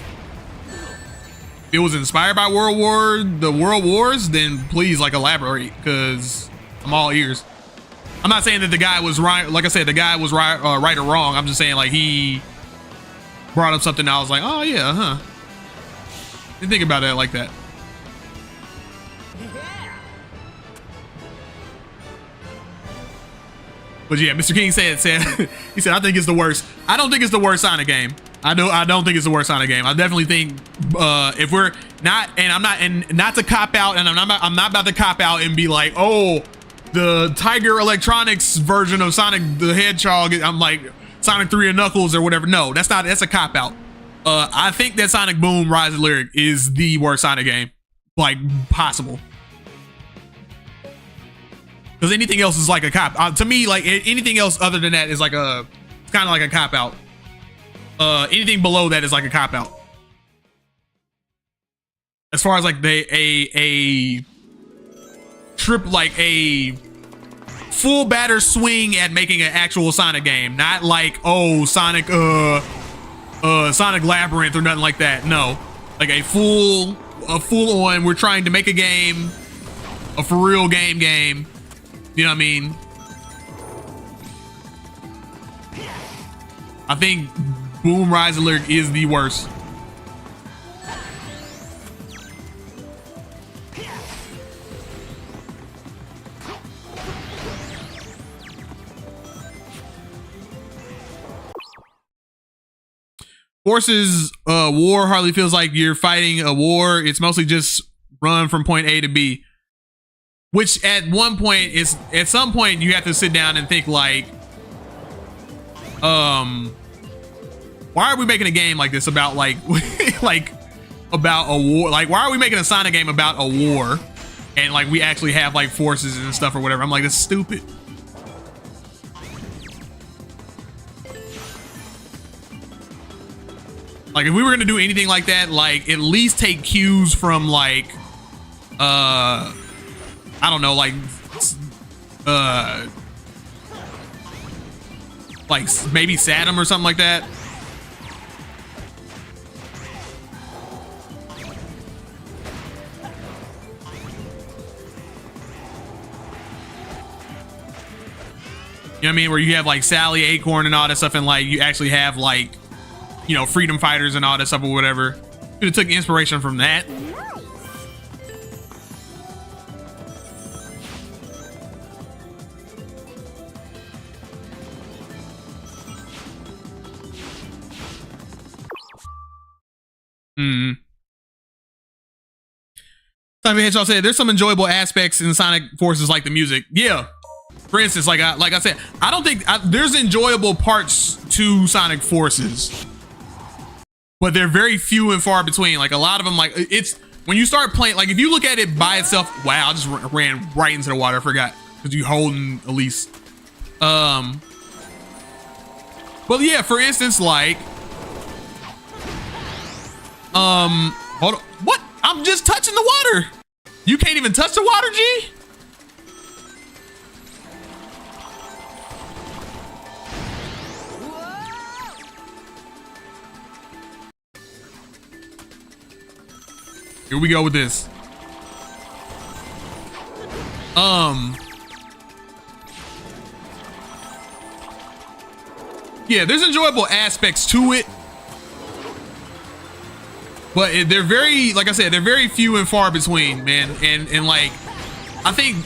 it was inspired by the World Wars, then please, like, elaborate, because I'm all ears. I'm not saying that the guy was right. Like I said, the guy was right or wrong. I'm just saying, like, he brought up something I was like, oh yeah, huh. Didn't think about it like that. But yeah, Mr. King said he said, I think it's the worst. I don't think it's the worst Sonic game. I don't think it's the worst Sonic game. I definitely think if we're not, and not to cop out, and I'm not about to cop out and be like, oh, the Tiger Electronics version of Sonic the Hedgehog, I'm like Sonic 3 and Knuckles or whatever. No, that's a cop out. I think that Sonic Boom Rise of Lyric is the worst Sonic game, like, possible. Because anything else is like a cop to me. Like, anything else other than that is like it's kind of like a cop out. Anything below that is like a cop out. As far as like a full batter swing at making an actual Sonic game, not like, oh, Sonic Sonic Labyrinth or nothing like that. No, like a full on, we're trying to make a game, a for real game. You know what I mean? I think Boom Rise of Lyric is the worst. Forces war hardly feels like you're fighting a war. It's mostly just run from point A to B. Which at some point you have to sit down and think like, why are we making a game like this about like about a war? Like, why are we making a Sonic game about a war? And like, we actually have like forces and stuff or whatever. I'm like, that's stupid. Like if we were gonna do anything like that, like at least take cues from like, I don't know, like maybe Saddam or something like that. You know what I mean? Where you have like Sally, Acorn, and all that stuff, and like you actually have like, you know, freedom fighters and all that stuff or whatever. Could have took inspiration from that. Simon Hedgehog said, "There's some enjoyable aspects in Sonic Forces, like the music." Yeah. For instance, like I said, I don't think there's enjoyable parts to Sonic Forces, but they're very few and far between. Like a lot of them, like it's when you start playing, like if you look at it by itself, wow, I just ran right into the water. I forgot because you holding Elise. But yeah, for instance, like, hold on, what? I'm just touching the water. You can't even touch the water, G? Here we go with this. Yeah, there's enjoyable aspects to it, but they're very, like I said, they're very few and far between, man. And like, I think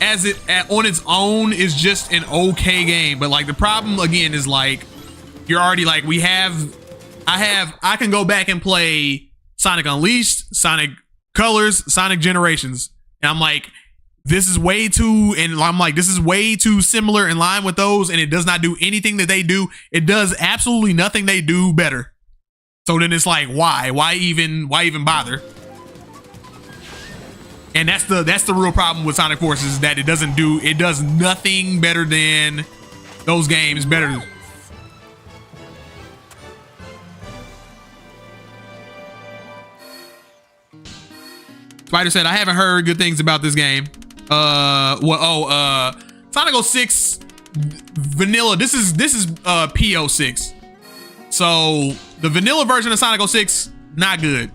as it on its own is just an okay game, but like the problem again is like you're already like I can go back and play Sonic Unleashed, Sonic Colors, Sonic Generations, and I'm like, this is way too, and I'm like, this is way too similar in line with those, and it does not do anything that they do. It does absolutely nothing they do better. So then it's like, why even bother? And that's the real problem with Sonic Forces, is that it does nothing better than those games better. Spider said, I haven't heard good things about this game. Sonic 06 vanilla. This is P-06. So the vanilla version of Sonic 06, not good.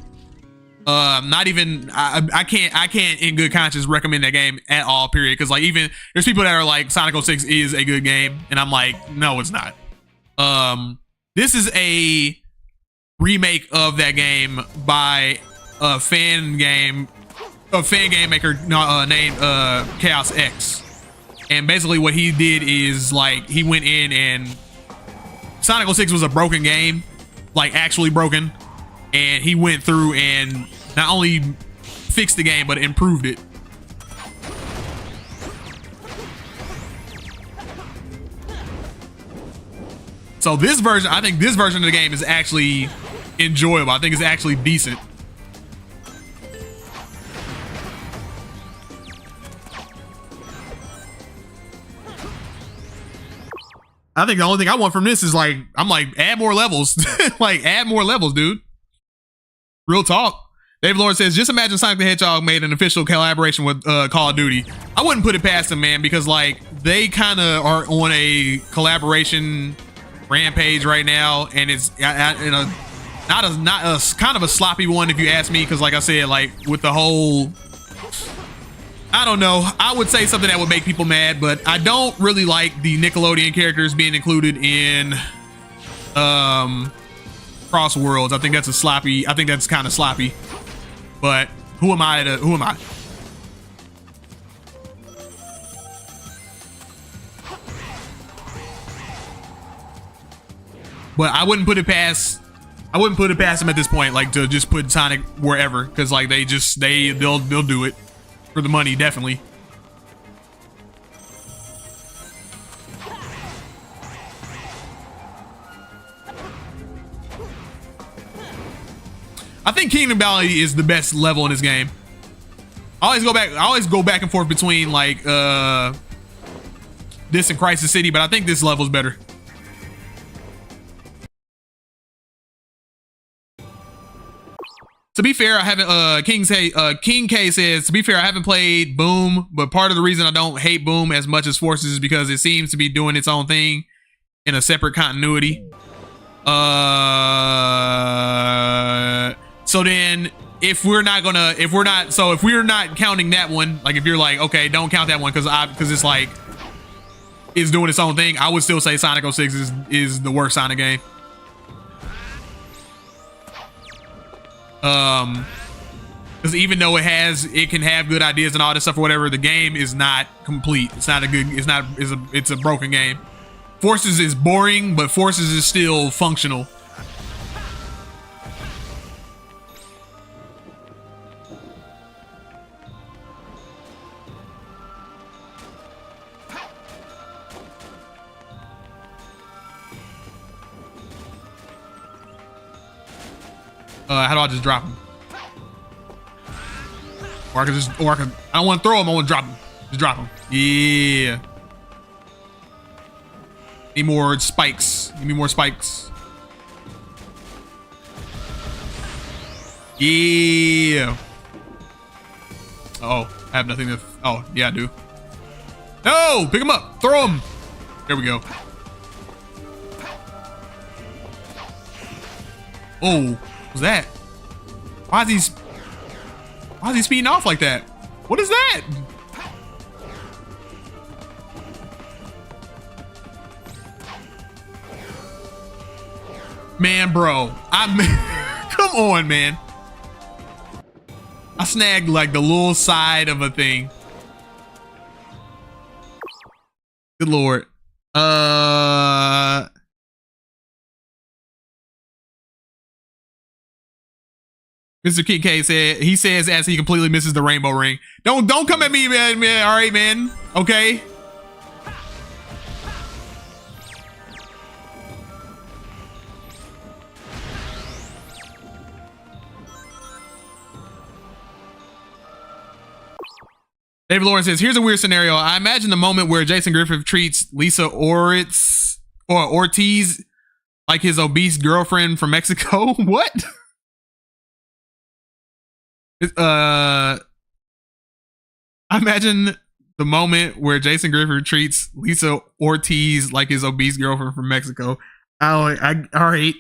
Not even, I can't in good conscience recommend that game at all, period. Because like, even there's people that are like, Sonic 06 is a good game, and I'm like, no, it's not. This is a remake of that game by a fan game maker named Chaos X. And basically what he did is like, he went in, and Sonic 06 was a broken game, like actually broken, and he went through and not only fixed the game but improved it. So this version, I think this version of the game is actually enjoyable. I think it's actually decent. I think the only thing I want from this is like, I'm like, add more levels. Like, add more levels, dude. Real talk. Dave Lord says, just imagine Sonic the Hedgehog made an official collaboration with Call of Duty. I wouldn't put it past them, man, because like they kind of are on a collaboration rampage right now, and it's not a kind of a sloppy one if you ask me, because like I said, like with the whole, I don't know, I would say something that would make people mad, but I don't really like the Nickelodeon characters being included in Cross Worlds. I think that's kind of sloppy, but who am I? But I wouldn't put it past them at this point, like to just put Sonic wherever, because like they'll do it for the money, definitely. I think Kingdom Valley is the best level in this game. I always go back and forth between like this and Crisis City, but I think this level's better. To be fair, I haven't. King K says, to be fair, I haven't played Boom, but part of the reason I don't hate Boom as much as Forces is because it seems to be doing its own thing in a separate continuity. So then, if we're not counting that one, like if you're like, okay, don't count that one because it's like it's doing its own thing, I would still say Sonic 06 is the worst Sonic game. Because even though it can have good ideas and all this stuff or whatever, the game is not complete. It's a broken game. Forces is boring, but Forces is still functional. How do I just drop him? Or I don't want to throw him, I want to drop him. Just drop him. Yeah. Need more spikes. Give me more spikes. Yeah. Oh, I have nothing to. Oh, yeah, I do. No, pick him up. Throw him. There we go. Oh, what's that? Why is he speeding off like that? What is that? Man, bro, come on, man. I snagged like the little side of a thing. Good Lord. Mr. King K says as he completely misses the rainbow ring. Don't come at me, man. All right, man. Okay. David Lawrence says, here's a weird scenario. I imagine the moment where Jason Griffith treats Lisa Ortiz like his obese girlfriend from Mexico. What? I imagine the moment where Jason Griffith treats Lisa Ortiz like his obese girlfriend from Mexico. All right.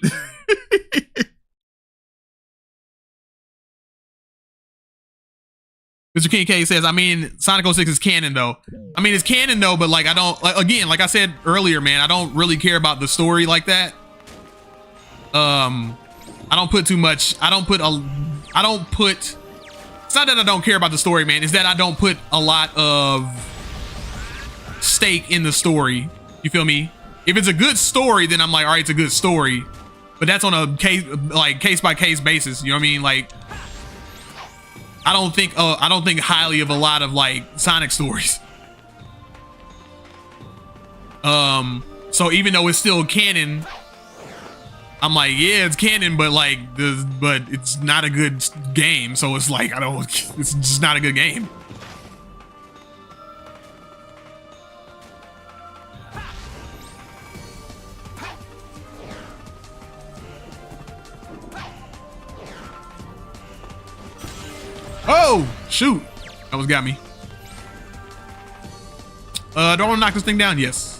Mr. King K says, I mean, Sonic 06 is canon though. I mean, it's canon though, but like I don't, like, again, like I said earlier, man, I don't really care about the story like that. I don't put too much. It's not that I don't care about the story, man. It's that I don't put a lot of stake in the story. You feel me? If it's a good story, then I'm like, all right, it's a good story. But that's on a case by case basis. You know what I mean? Like, I don't think highly of a lot of like Sonic stories. So even though it's still canon, I'm like, yeah, it's canon, but like, but it's not a good game. So it's like, it's just not a good game. Oh, shoot. That was got me. Do I want to knock this thing down? Yes.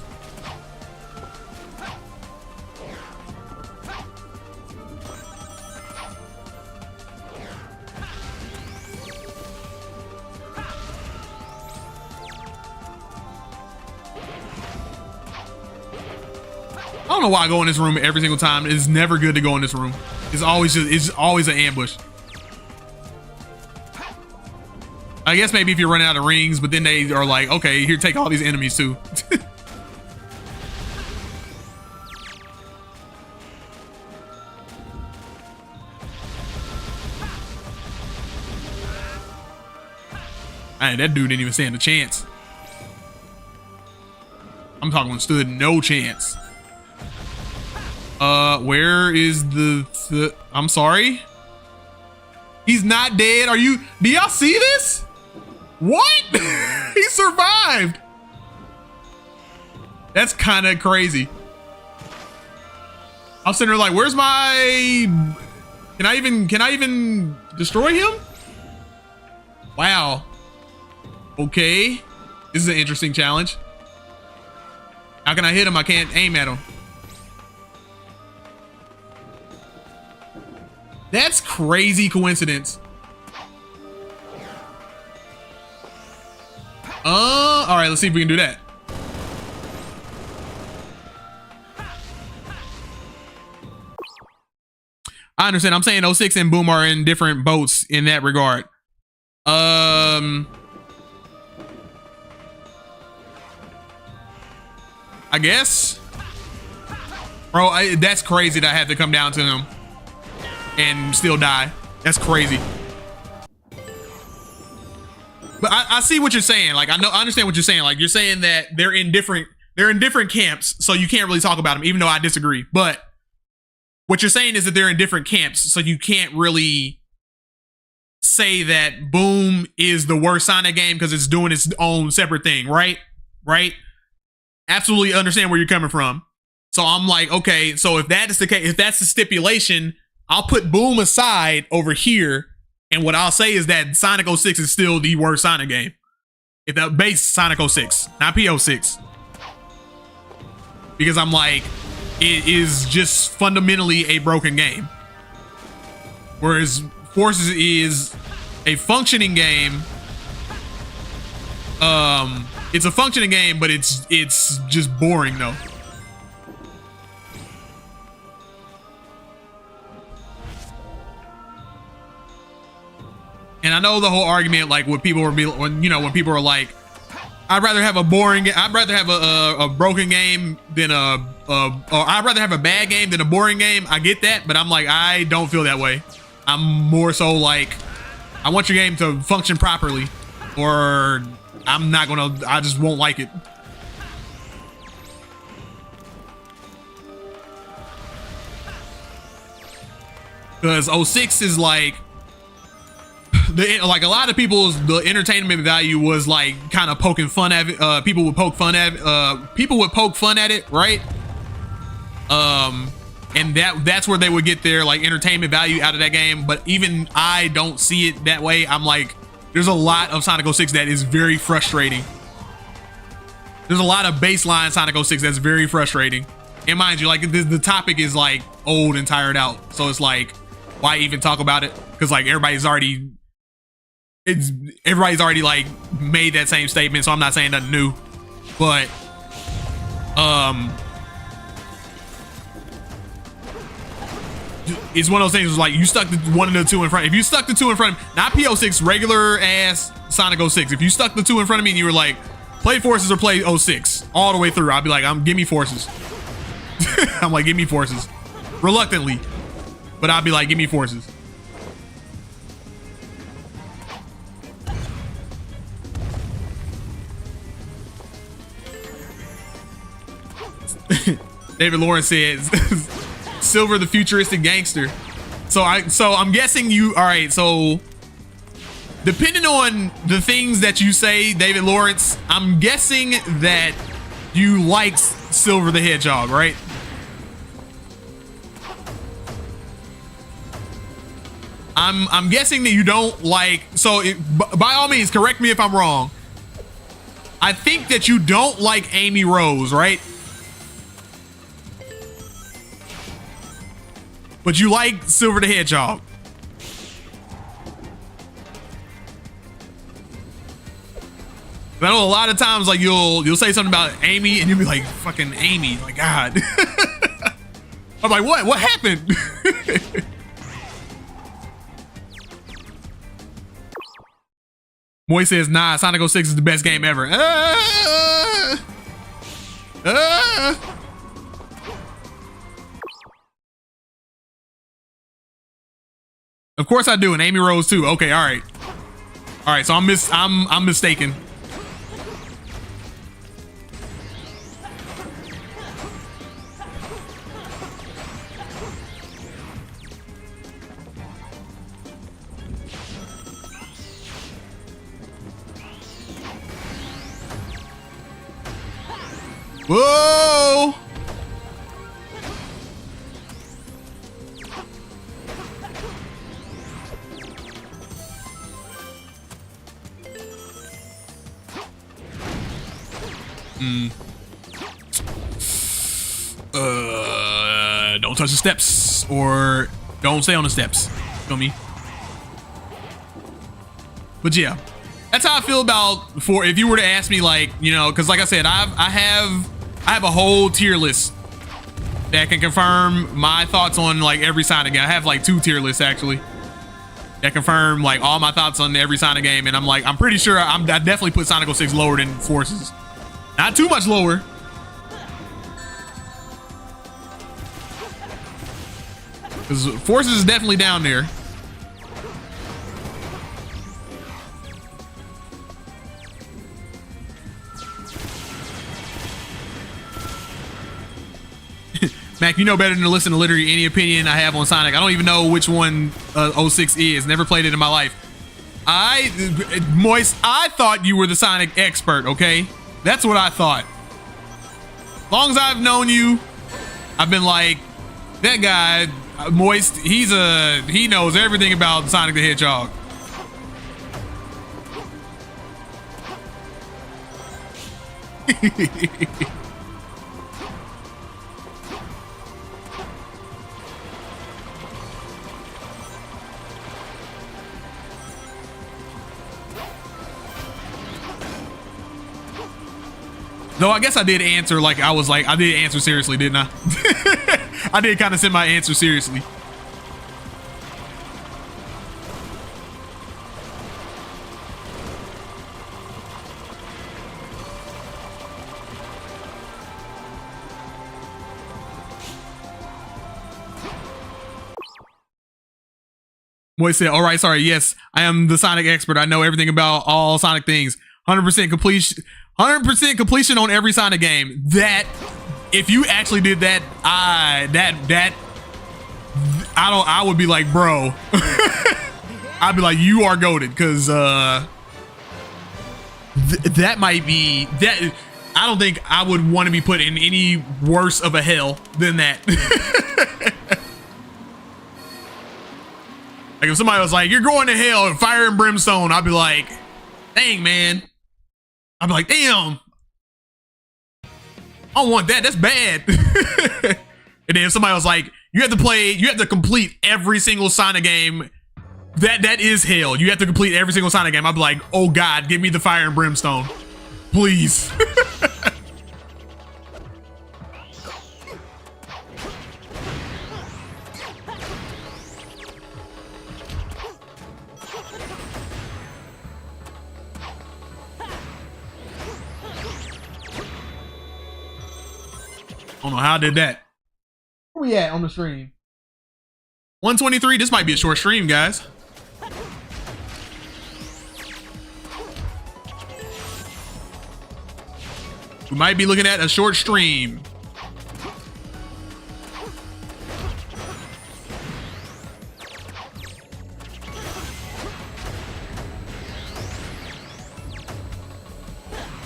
I don't know why I go in this room every single time. It's never good to go in this room. It's always an ambush. I guess maybe if you're running out of rings, but then they are like, okay, here, take all these enemies too. Hey, that dude didn't even stand a chance. I'm talking stood no chance. Where is the I'm sorry? He's not dead. Do y'all see this? What? He survived. That's kind of crazy. I'm sitting there like, where's my Can I even destroy him? Wow. Okay. This is an interesting challenge. How can I hit him? I can't aim at him. That's crazy coincidence. All right, let's see if we can do that. I understand. I'm saying 06 and Boom are in different boats in that regard. I guess. Bro, that's crazy that I had to come down to him and still die. That's crazy. But I see what you're saying. Like, I understand what you're saying. Like, you're saying that they're in different camps, so you can't really talk about them, even though I disagree. But what you're saying is that they're in different camps, so you can't really say that Boom is the worst Sonic game because it's doing its own separate thing, right? Right? Absolutely understand where you're coming from. So I'm like, okay, so if that is the case, if that's the stipulation, I'll put Boom aside over here. And what I'll say is that Sonic 06 is still the worst Sonic game. If that base Sonic 06, not P-06. Because I'm like, it is just fundamentally a broken game. Whereas Forces is a functioning game. It's a functioning game, but it's just boring though. And I know the whole argument, like when people are like, I'd rather have a broken game than or I'd rather have a bad game than a boring game. I get that, but I'm like, I don't feel that way. I'm more so like, I want your game to function properly, or I just won't like it. Because 06 is like, like a lot of people's, the entertainment value was like kind of poking fun at it. People would poke fun at it, right? And that's where they would get their like entertainment value out of that game. But even I don't see it that way. I'm like, there's a lot of Sonic 06 that is very frustrating. There's a lot of baseline Sonic 06 that's very frustrating. And mind you, like the topic is like old and tired out. So it's like, why even talk about it? Because like everybody's already like made that same statement, so I'm not saying nothing new. But it's one of those things like you stuck the one and the two in front. If you stuck the two in front of me, not P-06, regular ass Sonic 06. If you stuck the two in front of me and you were like, play Forces or play 06 all the way through, I'd be like, give me Forces. I'm like, give me Forces. Reluctantly. But I'd be like, give me Forces. David Lawrence says Silver the futuristic gangster. So I'm guessing you, all right, so depending on the things that you say, David Lawrence, I'm guessing that you like Silver the Hedgehog, right? I'm guessing that you don't like, so by all means, correct me if I'm wrong. I think that you don't like Amy Rose, right? But you like Silver the Hedgehog. I know a lot of times, like you'll say something about Amy, and you'll be like, "Fucking Amy!" Like, God. I'm like, what? What happened? Moy says, "Nah, Sonic 06 is the best game ever." Of course I do, and Amy Rose too. Okay, all right. All right, so I'm mistaken. Whoa! Don't touch the steps or don't stay on the steps. Feel me? But yeah, that's how I feel about if you were to ask me, like, you know, because like I said, I have a whole tier list that can confirm my thoughts on like every Sonic game. I have like 2 tier lists actually that confirm like all my thoughts on every Sonic game, and I'm pretty sure I definitely put Sonic 06 lower than Forces. Not too much lower. Because Forces is definitely down there. Mac, you know better than to listen to literally any opinion I have on Sonic. I don't even know which one 06 is. Never played it in my life. Moist, I thought you were the Sonic expert, okay? That's what I thought. As long as I've known you, I've been like, that guy, Moist, he knows everything about Sonic the Hedgehog. No, I guess I did answer like I did answer seriously, didn't I? I did kind of send my answer seriously. Boy said, all right, sorry, yes, I am the Sonic expert. I know everything about all Sonic things. 100% completion. 100% completion on every Sonic game. That, if you actually did that, I would be like, bro. I'd be like, you are goated, because that might be that. I don't think I would want to be put in any worse of a hell than that. Like if somebody was like, you're going to hell and fire and brimstone, I'd be like, dang, man. I'd be like, damn, I don't want that. That's bad. And then if somebody was like, you have to complete every single Sonic game. That is hell. You have to complete every single Sonic game. I'd be like, oh God, give me the fire and brimstone, please. I don't know how I did that. Where we at on the stream? 123. This might be a short stream, guys. We might be looking at a short stream.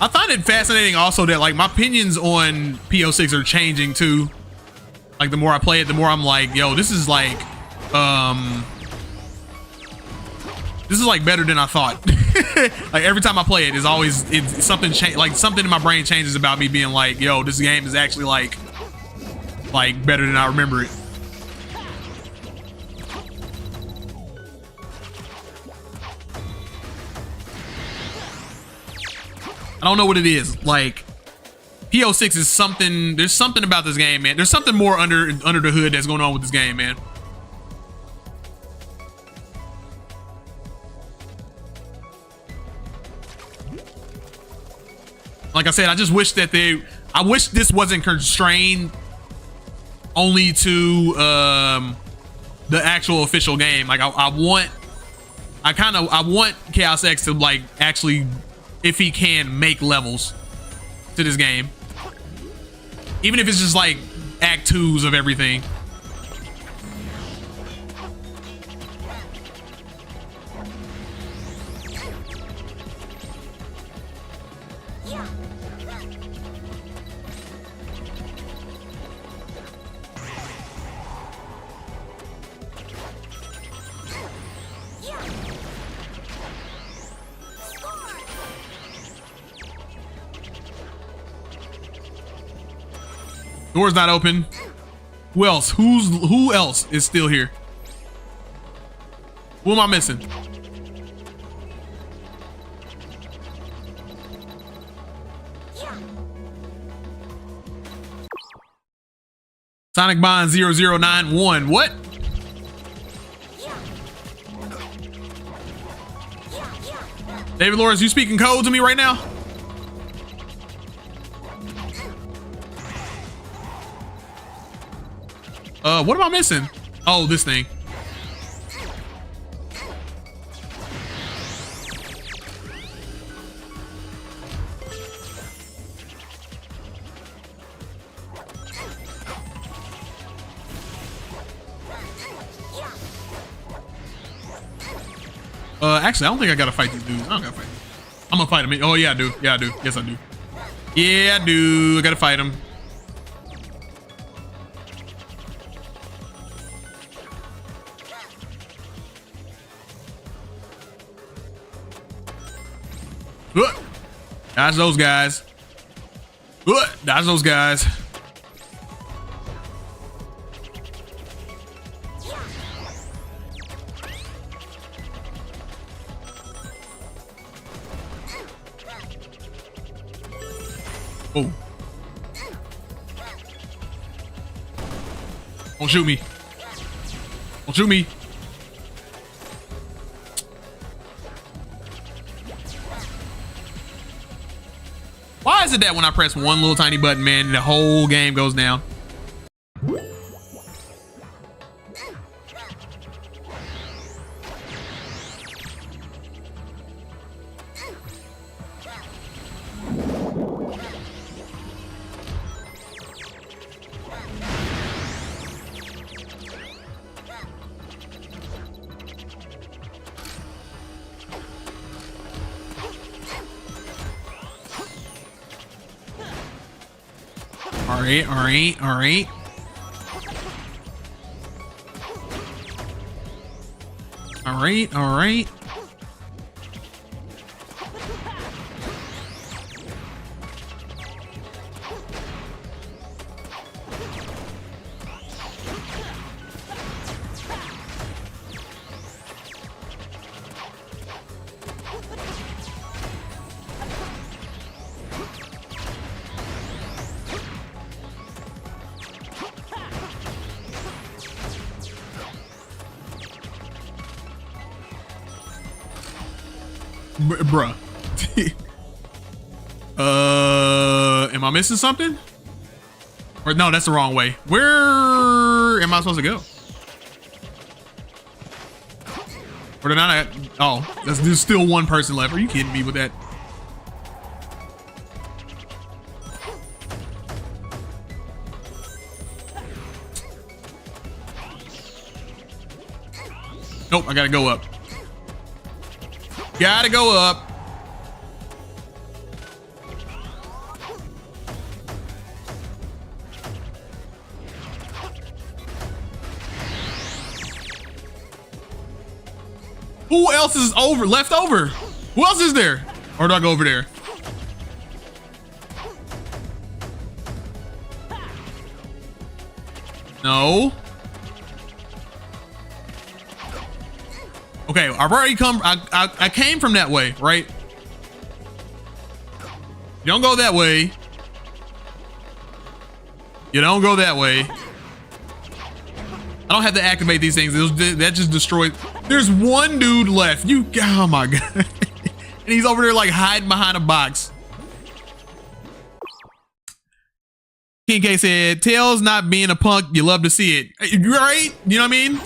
I find it fascinating also that like my opinions on P-06 are changing too. Like the more I play it, the more I'm like, yo, this is like better than I thought. Like every time I play it, it's something like something in my brain changes about me being like, yo, this game is actually like better than I remember it. I don't know what it is. Like P-06 is something. There's something about this game, man. There's something more under the hood that's going on with this game, man. Like I said, I just wish that I wish this wasn't constrained only to the actual official game. Like I want Chaos X to like actually, if he can, make levels to this game, even if it's just like act 2s of everything. Door's not open. Who else? Who else is still here? Who am I missing? Sonic Bond 0091. What? David Lawrence, you speaking code to me right now? What am I missing? Oh, this thing. Actually, I don't think I gotta fight these dudes. I don't gotta fight them. I'm gonna fight them. Oh, yeah, I do. Yeah, I do. Yes, I do. Yeah, I do. I gotta fight them. Dodge those guys. Dodge those guys. Oh. Don't shoot me. Don't shoot me. Why is it that when I press one little tiny button, man, the whole game goes down? All right. All right. Bruh. Am I missing something? Or no, that's the wrong way. Where am I supposed to go? Or did I not? Oh, there's still one person left. Are you kidding me with that? Nope, I gotta go up. Gotta go up. Who else is left over? Who else is there? Or do I go over there? No. Okay, I've already come. I came from that way, right? You don't go that way. You don't go that way. I don't have to activate these things. That just destroyed. There's one dude left. Oh my god. And he's over there like hiding behind a box. King K said, Tails not being a punk, you love to see it. Right? You know what I mean?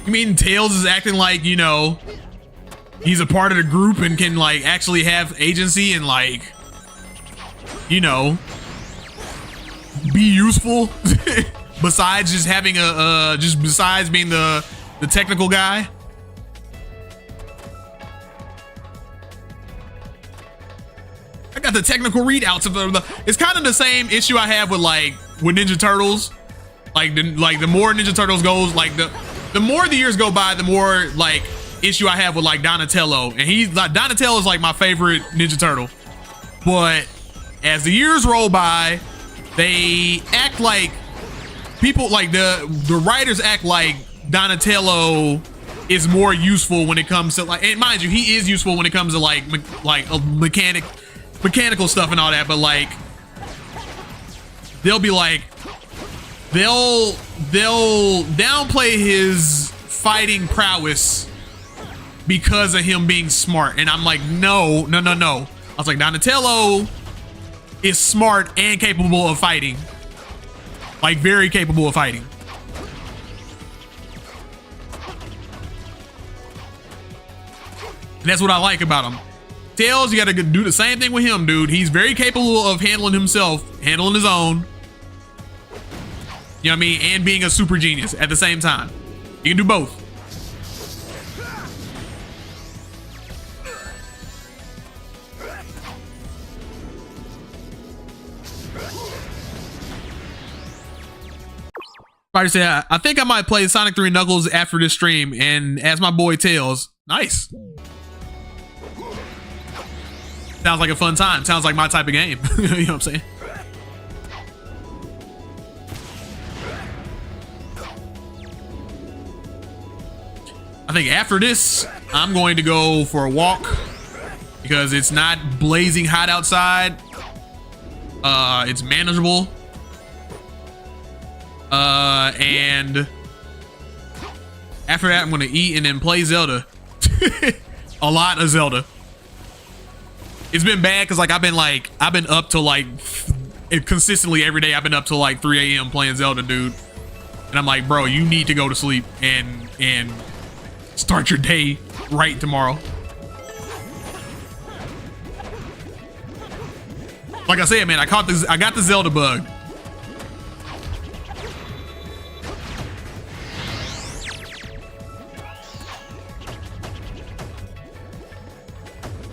You mean Tails is acting like, you know, he's a part of the group and can like actually have agency and like, you know, be useful besides just having besides being the technical guy? I got the technical readouts of it's kind of the same issue I have with Ninja Turtles. Like the more Ninja Turtles goes, like the more the years go by, the more like issue I have with like Donatello, and he's like, Donatello is like my favorite Ninja Turtle, but as the years roll by, they act like people like the writers act like Donatello is more useful when it comes to like, and mind you, he is useful when it comes to like mechanical stuff and all that, but like they'll be like they'll downplay his fighting prowess because of him being smart, and I'm like, no. I was like, Donatello is smart and capable of fighting, like very capable of fighting. And that's what I like about him. Tails, you gotta do the same thing with him, dude. He's very capable of handling himself, handling his own. You know what I mean? And being a super genius at the same time. You can do both. Spider said, I think I might play Sonic 3 Knuckles after this stream, and as my boy Tails. Nice. Sounds like a fun time. Sounds like my type of game. You know what I'm saying? I think after this, I'm going to go for a walk because it's not blazing hot outside. It's manageable. And after that, I'm going to eat and then play Zelda. A lot of Zelda. It's been bad because like I've been up till like consistently every day. I've been up till like 3 a.m. playing Zelda, dude. And I'm like, bro, you need to go to sleep and start your day right tomorrow. Like I said, man, I got the Zelda bug.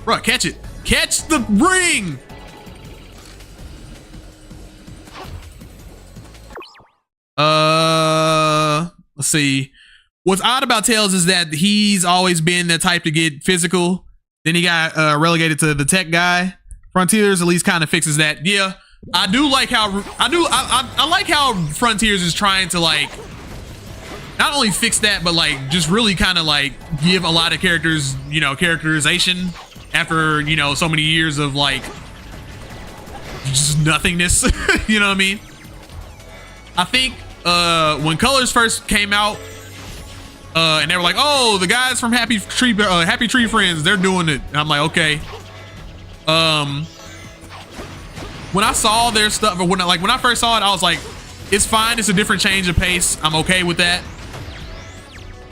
Bro, catch it. Catch the ring. Let's see. What's odd about Tails is that he's always been the type to get physical. Then he got relegated to the tech guy. Frontiers at least kind of fixes that. Yeah, I do like how I like how Frontiers is trying to like not only fix that, but like just really kind of like give a lot of characters, you know, characterization after, you know, so many years of like just nothingness. You know what I mean? I think when Colors first came out, and they were like, oh, the guys from Happy Tree Friends, they're doing it. And I'm like, okay. When I saw their stuff, or when I first saw it, I was like, it's fine. It's a different change of pace. I'm okay with that.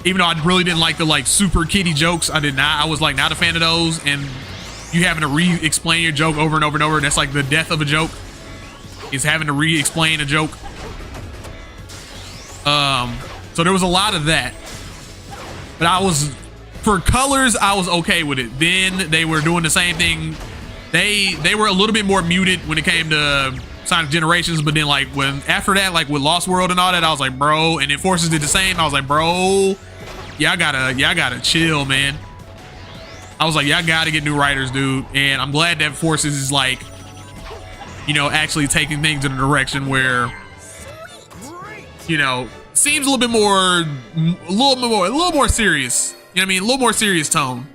Even though I really didn't like the like super kiddie jokes. I did not. I was like not a fan of those. And you having to re-explain your joke over and over and over. That's like the death of a joke, is having to re-explain a joke. So there was a lot of that. But for Colors, I was okay with it. Then they were doing the same thing. They were a little bit more muted when it came to Sonic Generations, but then like after that, like with Lost World and all that, I was like, bro, and then Forces did the same. I was like, bro, y'all gotta chill, man. I was like, y'all gotta get new writers, dude. And I'm glad that Forces is like, you know, actually taking things in a direction where, you know, seems a little more serious. You know what I mean? A little more serious tone.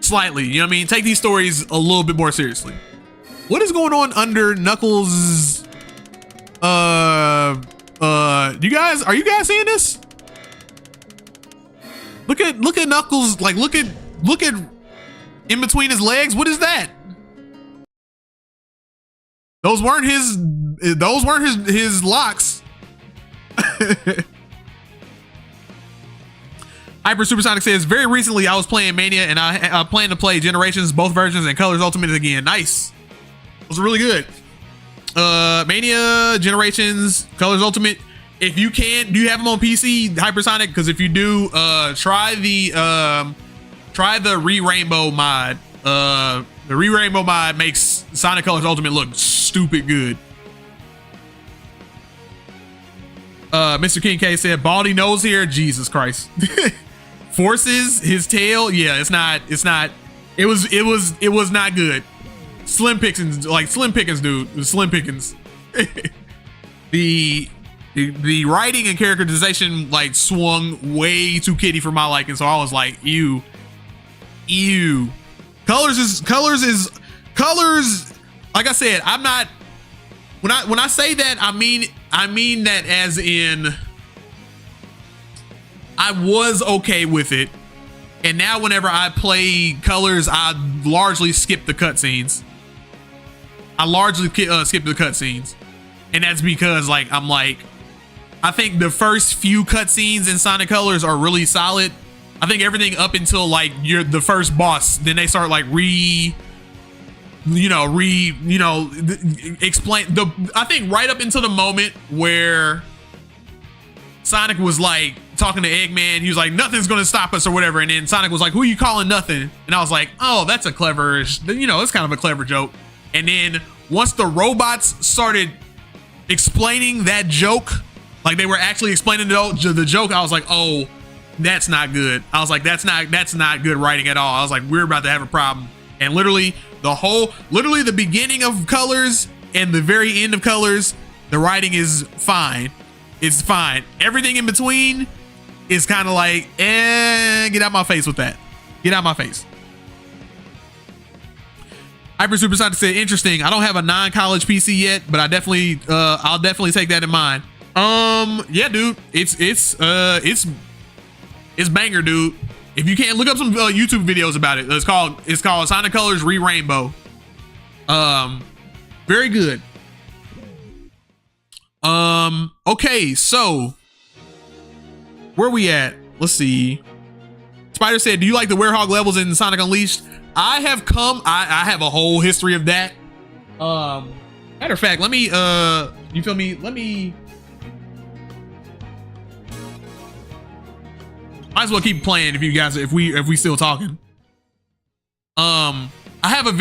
Slightly, you know what I mean? Take these stories a little bit more seriously. What is going on under Knuckles? Are you guys seeing this? Look at Knuckles, like look at in between his legs. What is that? Those weren't his locks. Hyper Supersonic says, very recently I was playing Mania and I plan to play Generations, both versions, and Colors Ultimate again. Nice. Those are really good. Mania, Generations, Colors Ultimate. If you can, do you have them on PC, Hypersonic? Because if you do, try the Re-Rainbow mod. The Re-Rainbow mod makes Sonic Colors Ultimate look stupid good. Mr. King K said Baldy nose here. Jesus Christ. Forces his tail. Yeah, it's not. It was not good. Slim Pickens, like Slim Pickens, dude. Slim Pickens. The writing and characterization like swung way too kiddie for my liking, so I was like, ew. Colors. Like I said, I'm not. When I say that, I mean that as in I was okay with it, and now whenever I play Colors, I largely skip the cutscenes. And that's because like I think the first few cutscenes in Sonic Colors are really solid. I think everything up until like you're the first boss, then they start like explain I think right up until the moment where Sonic was like talking to Eggman, he was like, nothing's gonna stop us or whatever, and then Sonic was like, who are you calling nothing? And I was like, oh, that's a clever, it's kind of a clever joke. And then once the robots started explaining that joke, like they were actually explaining the joke, I was like, oh, that's not good. I was like, that's not good writing at all. I was like, we're about to have a problem. And literally the beginning of Colors and the very end of Colors, the writing is fine. It's fine. Everything in between is kind of like, get out my face with that. Get out my face. Hyper Supersonic said, interesting. I don't have a non-college PC yet, but I'll definitely take that in mind. Yeah, dude, it's banger, dude. If you can't, look up some YouTube videos about it. It's called Sonic Colors Re-Rainbow. Very good. Okay, so where we at? Let's see. Spider said, do you like the Werehog levels in Sonic Unleashed? I have a whole history of that. Matter of fact, let me you feel me? Might as well keep playing if you guys, if we still talking. I have a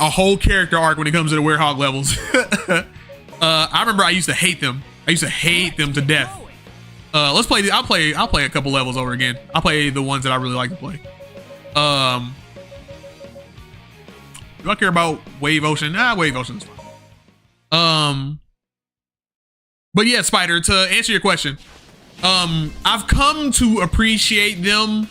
whole character arc when it comes to the Werehog levels. I remember I used to hate them. I used to hate them to death. Let's play. I'll play a couple levels over again. I'll play the ones that I really like to play. Do I care about Wave Ocean? Wave Ocean's fine. But yeah, Spider, to answer your question, I've come to appreciate them.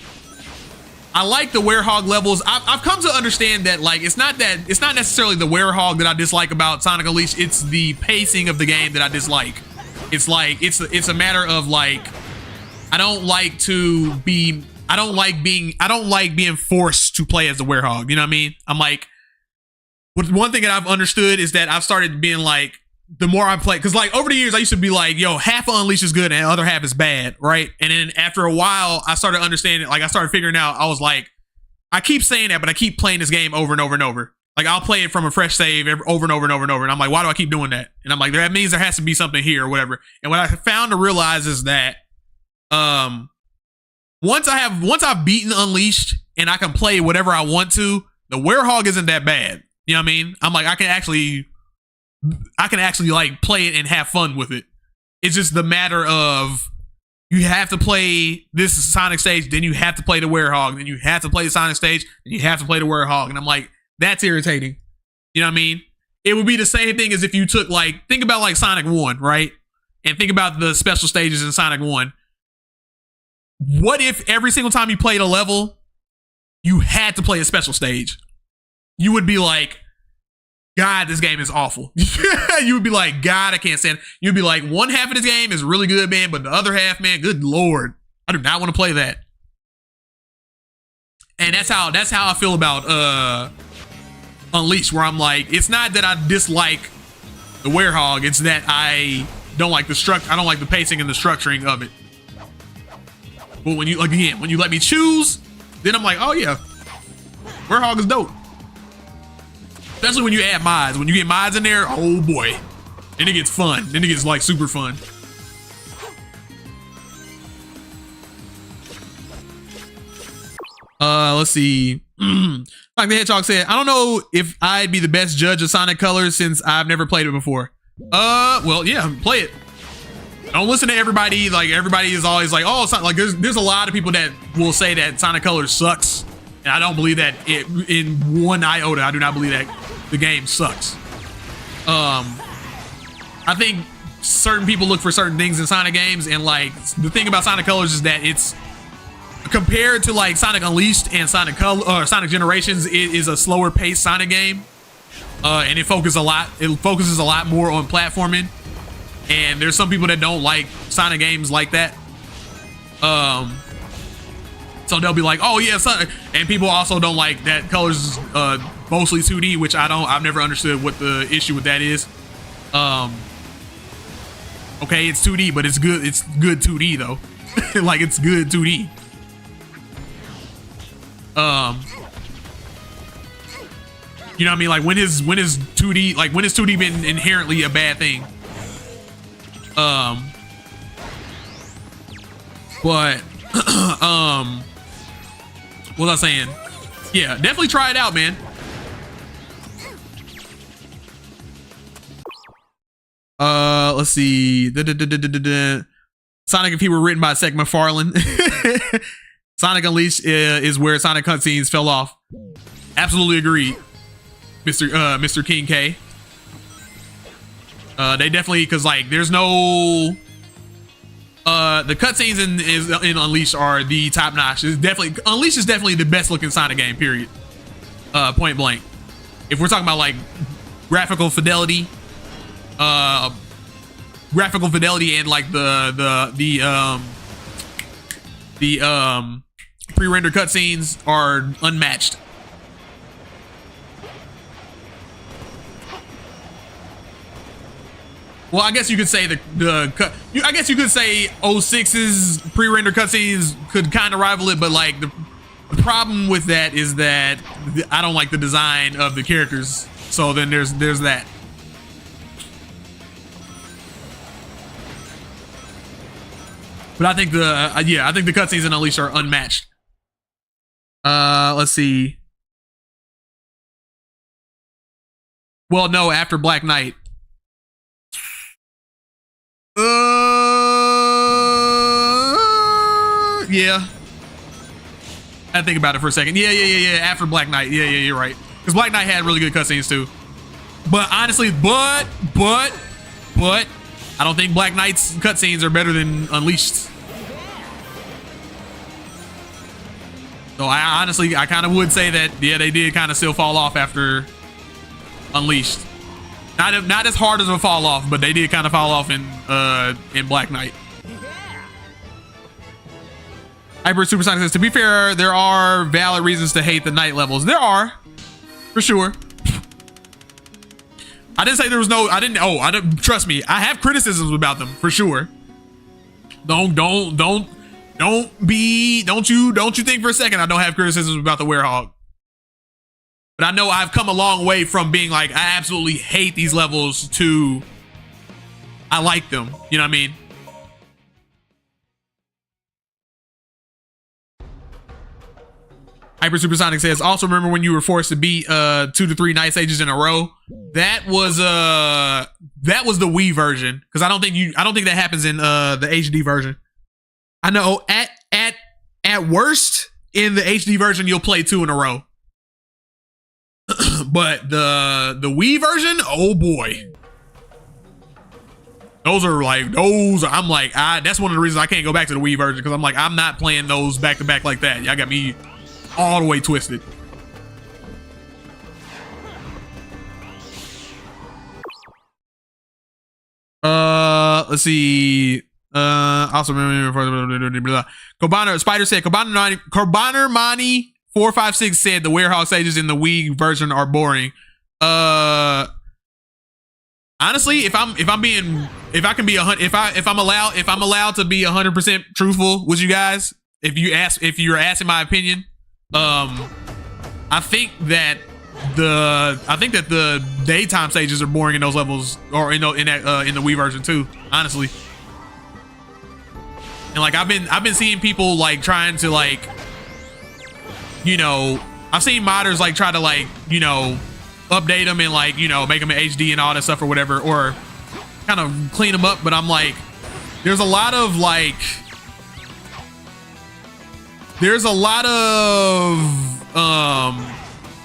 I like the Werehog levels. I've come to understand that like it's not necessarily the Werehog that I dislike about Sonic Unleashed. It's the pacing of the game that I dislike. It's like it's a matter of like I don't like being forced to play as the Werehog. You know what I mean? I'm like, one thing that I've understood is that I've started being like, the more I play, because like over the years I used to be like, yo, half of Unleashed is good and the other half is bad, right? And then after a while I started understanding, like I started figuring out, I was like, I keep saying that, but I keep playing this game over and over and over. Like I'll play it from a fresh save over and over and over and over, and I'm like, why do I keep doing that? And I'm like, that means there has to be something here or whatever. And what I found to realize is that once I've beaten Unleashed and I can play whatever I want to, the Werehog isn't that bad. You know what I mean? I'm like, I can actually like play it and have fun with it. It's just the matter of you have to play this Sonic stage, then you have to play the Werehog, then you have to play the Sonic stage, then you have to play the Werehog. And I'm like, that's irritating. You know what I mean? It would be the same thing as if you took like, think about like Sonic 1, right? And think about the special stages in Sonic 1. What if every single time you played a level, you had to play a special stage? You would be like, God, this game is awful. You would be like, God, I can't stand it. You'd be like, one half of this game is really good, man, but the other half, man, good Lord, I do not want to play that. And that's how I feel about Unleashed, where I'm like, it's not that I dislike the Werehog, it's that I don't like the pacing and the structuring of it. But when you let me choose, then I'm like, oh yeah, Werehog is dope. Especially when you add mods. When you get mods in there, oh boy. Then it gets fun. Then it gets like super fun. Let's see. Like the Hedgehog said, I don't know if I'd be the best judge of Sonic Colors since I've never played it before. Well, yeah, play it. Don't listen to everybody. Like, everybody is always like, oh, like there's a lot of people that will say that Sonic Colors sucks, and I don't believe that in one iota. I do not believe that the game sucks. I think certain people look for certain things in Sonic games, and like the thing about Sonic Colors is that it's compared to like Sonic Unleashed and Sonic Generations, it is a slower paced Sonic game, and it focuses a lot more on platforming. And there's some people that don't like Sonic games like that. So they'll be like, oh yeah, Sonic. And people also don't like that Colors mostly 2D, which I've never understood what the issue with that is. Okay, it's 2D, but it's good 2D though. Like, it's good 2D. You know what I mean? Like, when is 2D, like, when has 2D been inherently a bad thing? But what was I saying? Yeah, definitely try it out, man. Let's see. Sonic, if he were written by Seth MacFarlane. Sonic Unleashed is where Sonic cutscenes fell off. Absolutely agreed, Mr. King K. They definitely, because like there's no the cutscenes in Unleashed are the top notch. Unleashed is definitely the best looking Sonic game, period. Point blank. If we're talking about like graphical fidelity and like the pre-rendered cutscenes are unmatched. Well, I guess you could say I guess you could say 06's pre-rendered cutscenes could kind of rival it, but like the problem with that is that I don't like the design of the characters. So then there's that. But I think the cutscenes in Unleashed are unmatched. Let's see. Well, no, after Black Knight. Yeah. I think about it for a second. Yeah. After Black Knight. Yeah, you're right. Because Black Knight had really good cutscenes too. But honestly, but I don't think Black Knight's cutscenes are better than Unleashed. So I kind of would say that, yeah, they did kind of still fall off after Unleashed. Not as hard as a fall off, but they did kind of fall off in Black Knight. Hyper Supersonic says, to be fair, there are valid reasons to hate the night levels. There are, for sure. I didn't say there was no. I didn't. Trust me. I have criticisms about them for sure. Don't you think for a second I don't have criticisms about the Hedgehog. But I know I've come a long way from being like, I absolutely hate these levels to I like them. You know what I mean? Hyper Supersonic says, also remember when you were forced to beat 2 to 3 night stages in a row? That was the Wii version. Because I don't think that happens in the HD version. I know at worst in the HD version you'll play 2 in a row. But the Wii version, oh boy. That's one of the reasons I can't go back to the Wii version, because I'm like, I'm not playing those back to back like that. Y'all got me all the way twisted. Let's see. Also Kobana Spider said Kobana Mani 456 said the Hedgehog stages in the Wii version are boring. Honestly, if I'm allowed to be 100% truthful with you guys, if you're asking my opinion, I think that the daytime stages are boring in those levels, or in the Wii version too, honestly. And like I've been seeing people like trying to like, you know, I've seen modders like try to like, you know, update them and like, you know, make them in HD and all that stuff or whatever, or kind of clean them up, but I'm like, there's a lot of like, there's a lot of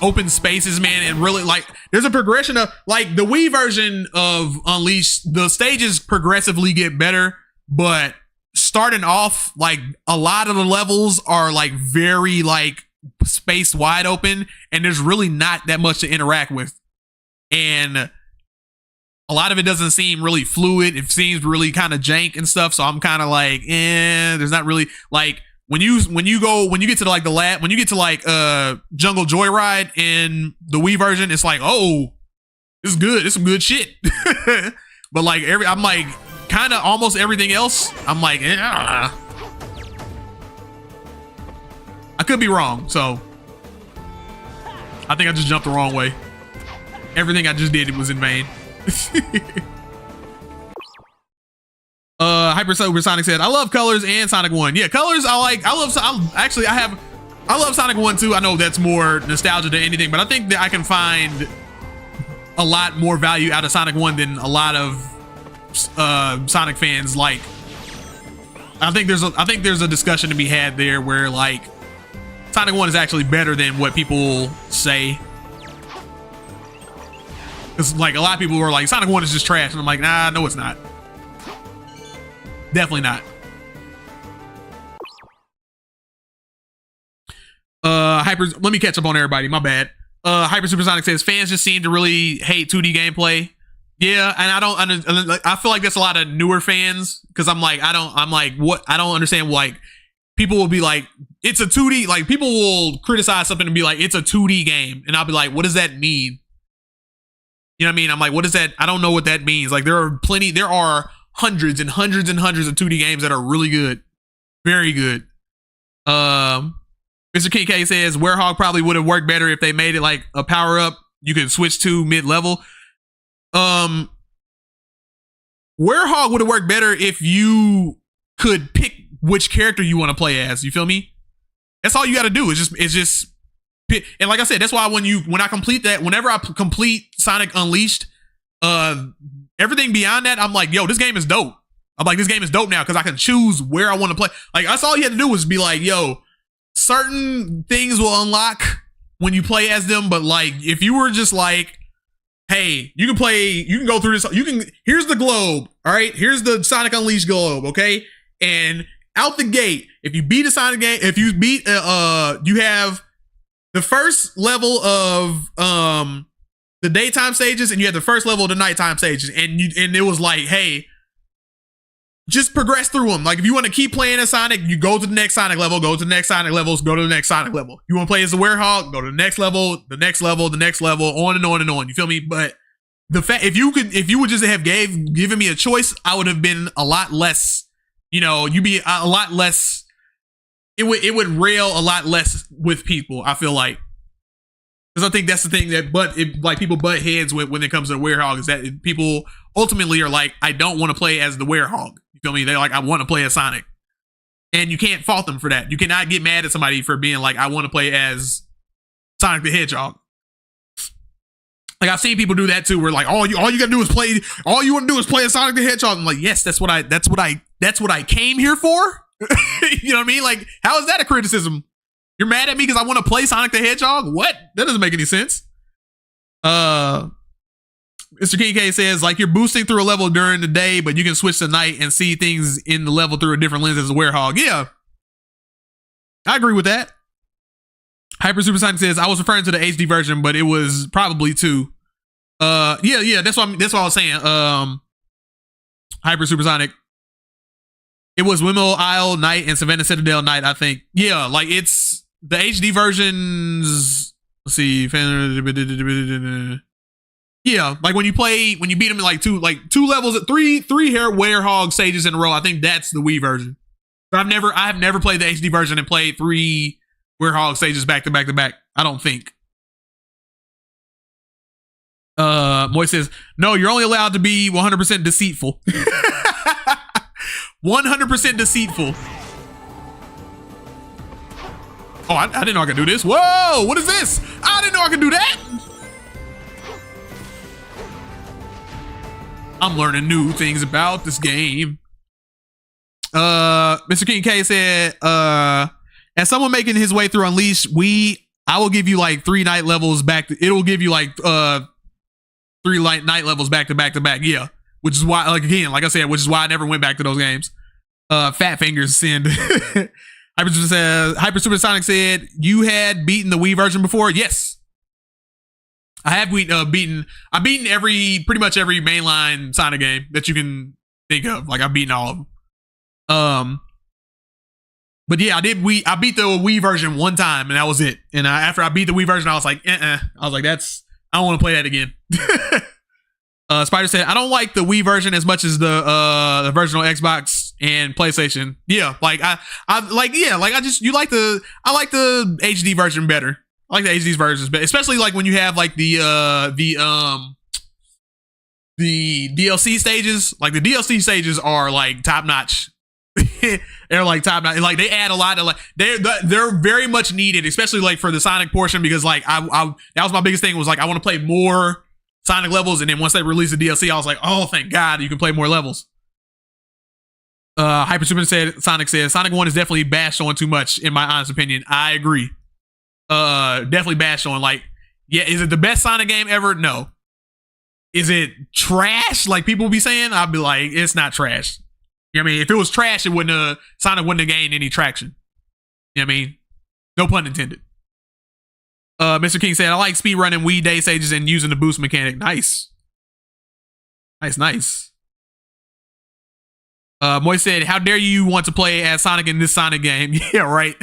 open spaces, man, and really like there's a progression of like the Wii version of Unleashed, the stages progressively get better, but starting off like a lot of the levels are like very like space wide open, and there's really not that much to interact with, and a lot of it doesn't seem really fluid. It seems really kind of jank and stuff, so I'm kind of like, there's not really like when you get to like the lab, when you get to like Jungle Joyride in the Wii version, it's like, oh, this is good. It's some good shit. But like I'm like kind of almost everything else, I'm like, I could be wrong, so I think I just jumped the wrong way. Everything I just did, it was in vain. Hyper Supersonic said, I love Colors and Sonic 1. Yeah, Colors I like. I love Sonic 1 too. I know that's more nostalgia than anything, but I think that I can find a lot more value out of Sonic 1 than a lot of Sonic fans like. I think there's a discussion to be had there where like Sonic 1 is actually better than what people say. Because like a lot of people were like, Sonic 1 is just trash, and I'm like, nah, no, it's not. Definitely not. Let me catch up on everybody. My bad. Hyper Supersonic says fans just seem to really hate 2D gameplay. Yeah, and I feel like that's a lot of newer fans because I'm like, I don't understand. Like, people will be like, it's a 2D. Like, people will criticize something and be like, it's a 2D game, and I'll be like, what does that mean? You know what I mean? I'm like, what is that? I don't know what that means. Like, there are hundreds and hundreds and hundreds of 2D games that are really good. Very good. Mr. King K says Werehog probably would have worked better if they made it like a power up you could switch to mid-level. Werehog would have worked better if you could pick which character you want to play as. You feel me? That's all you got to do. It's just pick. And like I said, that's why whenever I complete Sonic Unleashed, everything beyond that, I'm like, yo, this game is dope. I'm like, this game is dope now because I can choose where I want to play. Like, that's all you had to do was be like, yo, certain things will unlock when you play as them. But like, if you were just like, hey, you can go through this. Here's the globe. All right. Here's the Sonic Unleashed globe. Okay. And out the gate, if you beat a Sonic game, if you beat, you have the first level of, the daytime stages, and you had the first level of the nighttime stages, and it was like, hey, just progress through them. Like, if you want to keep playing as Sonic, you go to the next Sonic level, go to the next Sonic levels, go to the next Sonic level. You want to play as the Werehog, go to the next level, the next level, the next level, on and on and on. You feel me? But the fact, if you would just have given me a choice, I would have been a lot less. You'd be a lot less. It would rail a lot less with people, I feel like. Because I think that's the thing that people butt heads with when it comes to the Werehog, is that people ultimately are like, I don't want to play as the Werehog. You feel me? They're like, I want to play as Sonic. And you can't fault them for that. You cannot get mad at somebody for being like, I want to play as Sonic the Hedgehog. Like, I've seen people do that too, where like, all you gotta do is play, all you want to do is play as Sonic the Hedgehog. I'm like, yes, that's what I came here for. You know what I mean? Like, how is that a criticism? You're mad at me because I want to play Sonic the Hedgehog? What? That doesn't make any sense. Mr. King K says, like, you're boosting through a level during the day, but you can switch to night and see things in the level through a different lens as a Werehog. Yeah. I agree with that. Hyper Supersonic says, I was referring to the HD version, but it was probably 2. Yeah, that's what I was saying. Hyper Supersonic. It was Windmill Isle night and Savannah Citadel night, I think. Yeah, like, it's the HD versions. Let's see. Yeah, like when you beat them in like two levels, three Werehog stages in a row. I think that's the Wii version. But I have never played the HD version and played 3 Werehog stages back to back to back. I don't think. Moy says, no, you're only allowed to be 100% deceitful. 100% deceitful. Oh, I didn't know I could do this. Whoa, what is this? I didn't know I could do that. I'm learning new things about this game. Mr. King K said, as someone making his way through Unleashed, I will give you like 3 night levels back. It'll give you like 3 night levels back to back to back. Yeah. Which is why, like, again, like I said, which is why I never went back to those games. Fat Fingers send. Hyper Supersonic said, you had beaten the Wii version before? Yes. I have beaten pretty much every mainline Sonic game that you can think of. Like, I've beaten all of them. But yeah, I beat the Wii version one time, and that was it. And after I beat the Wii version, I was like, I was like, I don't want to play that again. Spider said, I don't like the Wii version as much as the version on Xbox and PlayStation. Yeah, like I like the HD version better. I like the HD versions better, especially like when you have like the DLC stages. Like the DLC stages are like top notch. They're like top notch. Like they add a lot of like they're very much needed, especially like for the Sonic portion, because like I that was my biggest thing, was like I want to play more Sonic levels, and then once they released the DLC, I was like, oh, thank God you can play more levels. Hyper Super Sonic says Sonic 1 is definitely bashed on too much, in my honest opinion. I agree. Definitely bashed on. Like, yeah, is it the best Sonic game ever? No. Is it trash like people be saying? I'd be like, it's not trash. You know what I mean? If it was trash, Sonic wouldn't have gained any traction. You know what I mean? No pun intended. Mr. King said, I like speedrunning Wii day stages and using the boost mechanic. Nice. Nice. Moy said, how dare you want to play as Sonic in this Sonic game? Yeah, right.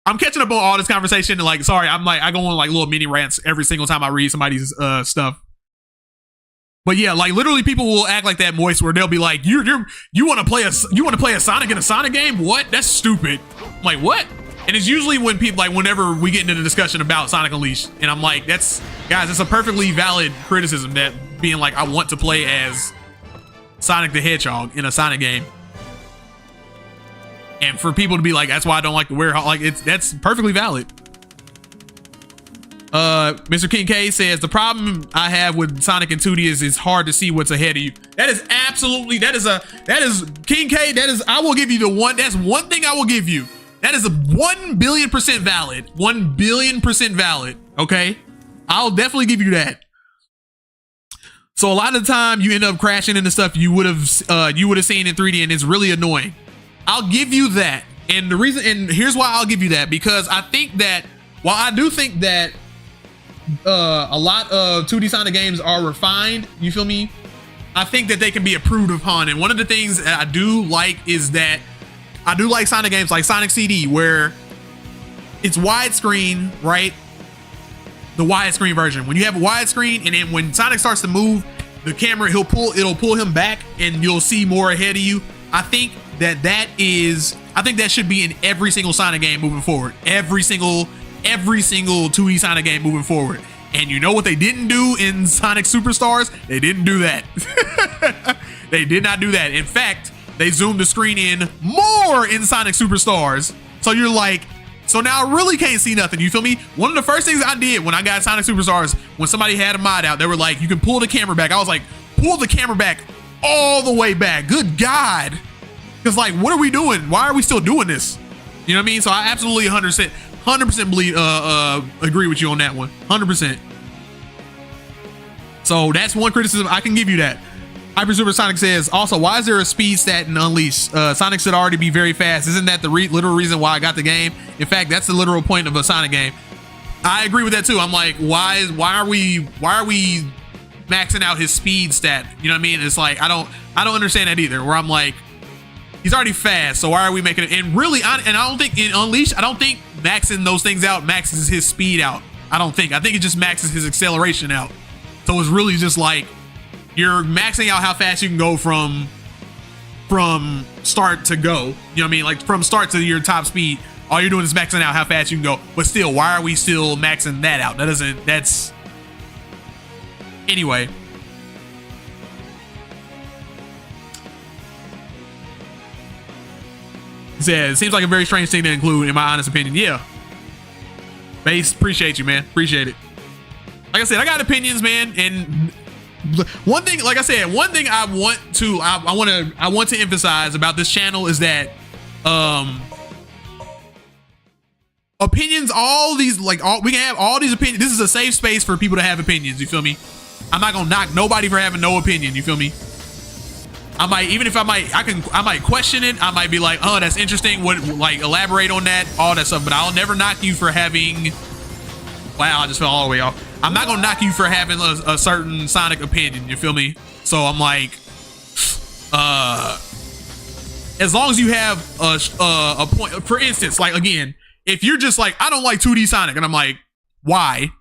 I'm catching up on all this conversation. And like, sorry, I go on like little mini rants every single time I read somebody's stuff. But yeah, like literally people will act like that, Moist, where they'll be like, you want to play a Sonic in a Sonic game? What? That's stupid. I'm like, what? And it's usually when people, like, whenever we get into the discussion about Sonic Unleashed, and I'm like, guys, it's a perfectly valid criticism, that being like, I want to play as Sonic the Hedgehog in a Sonic game. And for people to be like, that's why I don't like the Werehog, like, that's perfectly valid. Mr. King K says, the problem I have with Sonic and 2D is it's hard to see what's ahead of you. That is absolutely, that is King K, I will give you that's one thing I will give you. That is a 1 billion% valid. 1 billion% valid. Okay. I'll definitely give you that. So a lot of the time you end up crashing into stuff you would have seen in 3D, and it's really annoying. I'll give you that. And the reason, and here's why I'll give you that, because I think that while I do think that a lot of 2D Sonic games are refined, you feel me? I think that they can be improved upon. And one of the things that I do like is that I do like Sonic games like Sonic CD, where it's widescreen, right? The widescreen version. When you have a widescreen, and then when Sonic starts to move, the camera, it'll pull him back, and you'll see more ahead of you. I think that should be in every single Sonic game moving forward. Every single 2D Sonic game moving forward. And you know what they didn't do in Sonic Superstars? They didn't do that. They did not do that. In fact, they zoomed the screen in more in Sonic Superstars. So you're like, so now I really can't see nothing. You feel me? One of the first things I did when I got Sonic Superstars, when somebody had a mod out, they were like, you can pull the camera back. I was like, pull the camera back all the way back. Good God. Because like, what are we doing? Why are we still doing this? You know what I mean? So I absolutely 100% believe, agree with you on that one. 100%. So that's one criticism. I can give you that. Hyper Super Sonic says, also, why is there a speed stat in Unleashed? Sonic should already be very fast. Isn't that the literal reason why I got the game? In fact, that's the literal point of a Sonic game. I agree with that too. I'm like, why are we maxing out his speed stat? You know what I mean? It's like, I don't understand that either, where I'm like, he's already fast, so why are we making it? And really, I don't think in Unleashed, I don't think maxing those things out maxes his speed out. I think it just maxes his acceleration out. So it's really just like, you're maxing out how fast you can go from start to go. You know what I mean? Like from start to your top speed, all you're doing is maxing out how fast you can go. But still, why are we still maxing that out? Anyway. He says, it seems like a very strange thing to include, in my honest opinion. Yeah. Base, appreciate you, man. Appreciate it. Like I said, I got opinions, man, and one thing, like I said, one thing I want to emphasize about this channel is that opinions, we can have all these opinions. This is a safe space for people to have opinions, you feel me? I'm not gonna knock nobody for having no opinion, you feel me? I might question it. I might be like, oh, that's interesting. What, like, elaborate on that, all that stuff. But I'll never knock you for having. Wow, I just fell all the way off. I'm not gonna knock you for having a certain Sonic opinion. You feel me? So I'm like, as long as you have a point. For instance, like again, if you're just like, I don't like 2D Sonic, and I'm like, why?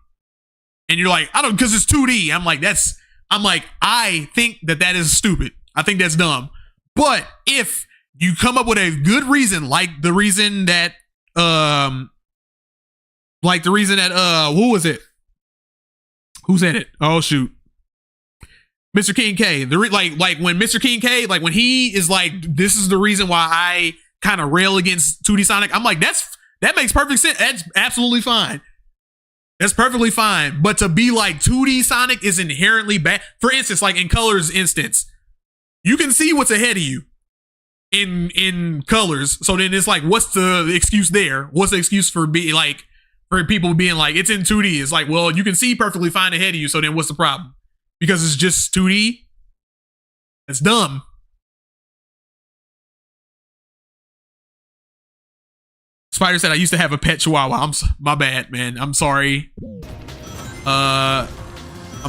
And you're like, I don't, because it's 2D. I'm like, I think that is stupid. I think that's dumb. But if you come up with a good reason, like the reason that, who was it? Who said it? Oh shoot, Mr. King K. Like when Mr. King K, like when he is like, this is the reason why I kind of rail against 2D Sonic. I'm like, that makes perfect sense. That's absolutely fine. That's perfectly fine. But to be like 2D Sonic is inherently bad. For instance, like in Colors instance, you can see what's ahead of you in Colors. So then it's like, what's the excuse there? What's the excuse for people being like, it's in 2D? It's like, well, you can see perfectly fine ahead of you. So then what's the problem? Because it's just 2D? That's dumb. Spider said, I used to have a pet chihuahua. My bad, man. I'm sorry. I'm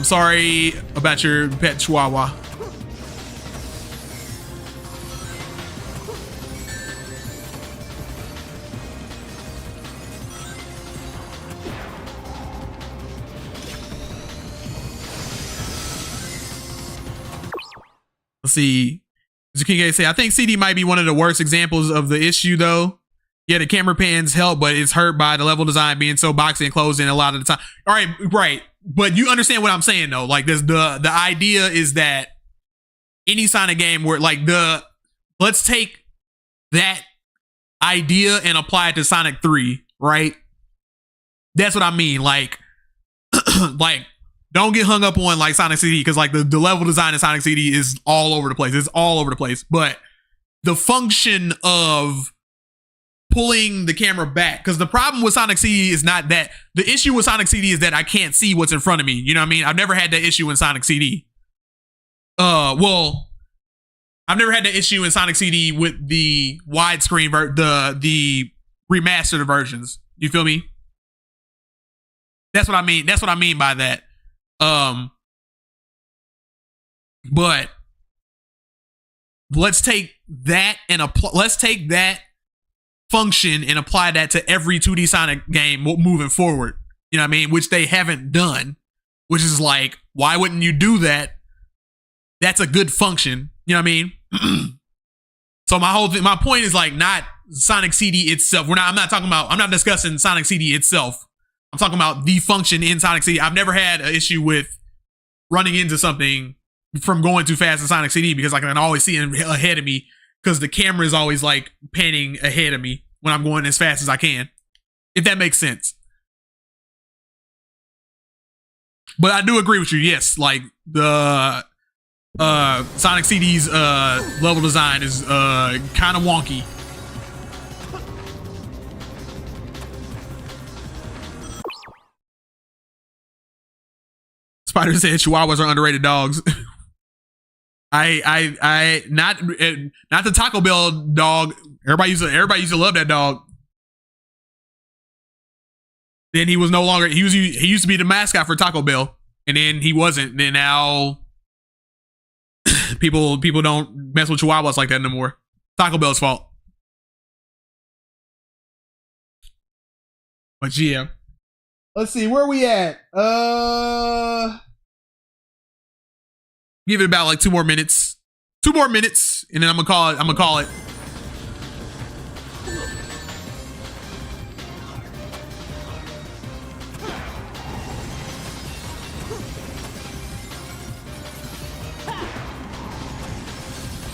sorry about your pet chihuahua. Let's see. Zuki say, I think CD might be one of the worst examples of the issue, though. Yeah, the camera pans help, but it's hurt by the level design being so boxy and closed in a lot of the time. All right, right. But you understand what I'm saying, though. Like, this, the idea is that any Sonic game where, like, let's take that idea and apply it to Sonic 3, right? That's what I mean. Like, like, don't get hung up on, like, Sonic CD, because, like, the level design in Sonic CD is all over the place. It's all over the place. But the function of pulling the camera back, because the problem with Sonic CD is not that. The issue with Sonic CD is that I can't see what's in front of me. You know what I mean? I've never had that issue in Sonic CD. Well, I've never had that issue in Sonic CD with the widescreen the remastered versions. You feel me? That's what I mean. That's what I mean by that. But let's take that and let's take that function and apply that to every 2D Sonic game moving forward. You know what I mean? Which they haven't done. Which is like, why wouldn't you do that? That's a good function. You know what I mean? So my point is like not Sonic CD itself. I'm not discussing Sonic CD itself. I'm talking about the function in Sonic CD. I've never had an issue with running into something from going too fast in Sonic CD because I can always see it ahead of me because the camera is always like panning ahead of me when I'm going as fast as I can. If that makes sense. But I do agree with you. Yes, like the Sonic CD's level design is kind of wonky. Spider said Chihuahuas are underrated dogs. Not the Taco Bell dog. Everybody used to love that dog. Then he was no longer. He used to be the mascot for Taco Bell, and then he wasn't. And then now people don't mess with Chihuahuas like that no more. Taco Bell's fault. But yeah, let's see where we at. Give it about like 2 more minutes. 2 more minutes, and then I'm gonna call it.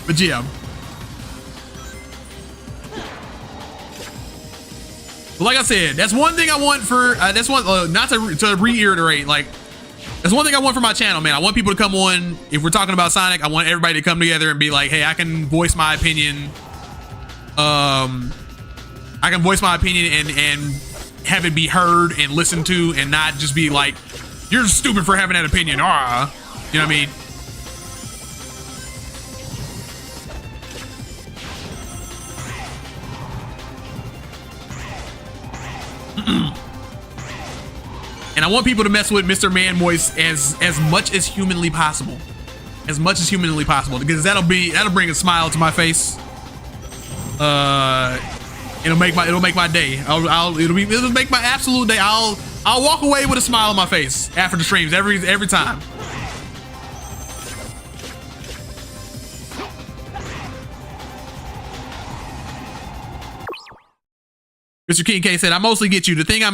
But yeah. But like I said, that's one thing I want for that's one not to reiterate, like That's one thing I want for my channel, man. I want people to come on. If we're talking about Sonic, I want everybody to come together and be like, hey, I can voice my opinion. I can voice my opinion and have it be heard and listened to, and not just be like, you're stupid for having that opinion. You know what I mean? And I want people to mess with Mr. Man Moist as much as humanly possible. As much as humanly possible, because that'll bring a smile to my face. It'll make my day. It'll make my absolute day. I'll walk away with a smile on my face after the streams every time. Mr. King K said, I mostly get you. The thing I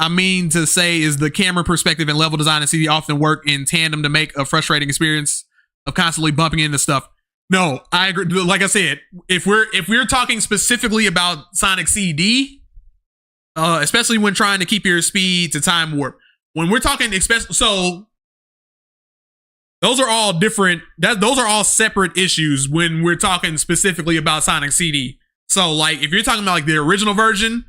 mean to say is the camera perspective and level design and CD often work in tandem to make a frustrating experience of constantly bumping into stuff. No, I agree. Like I said, if we're talking specifically about Sonic CD, especially when trying to keep your speed to time warp, when we're talking, so those are all different. Those are all separate issues when we're talking specifically about Sonic CD. So, like, if you're talking about like the original version,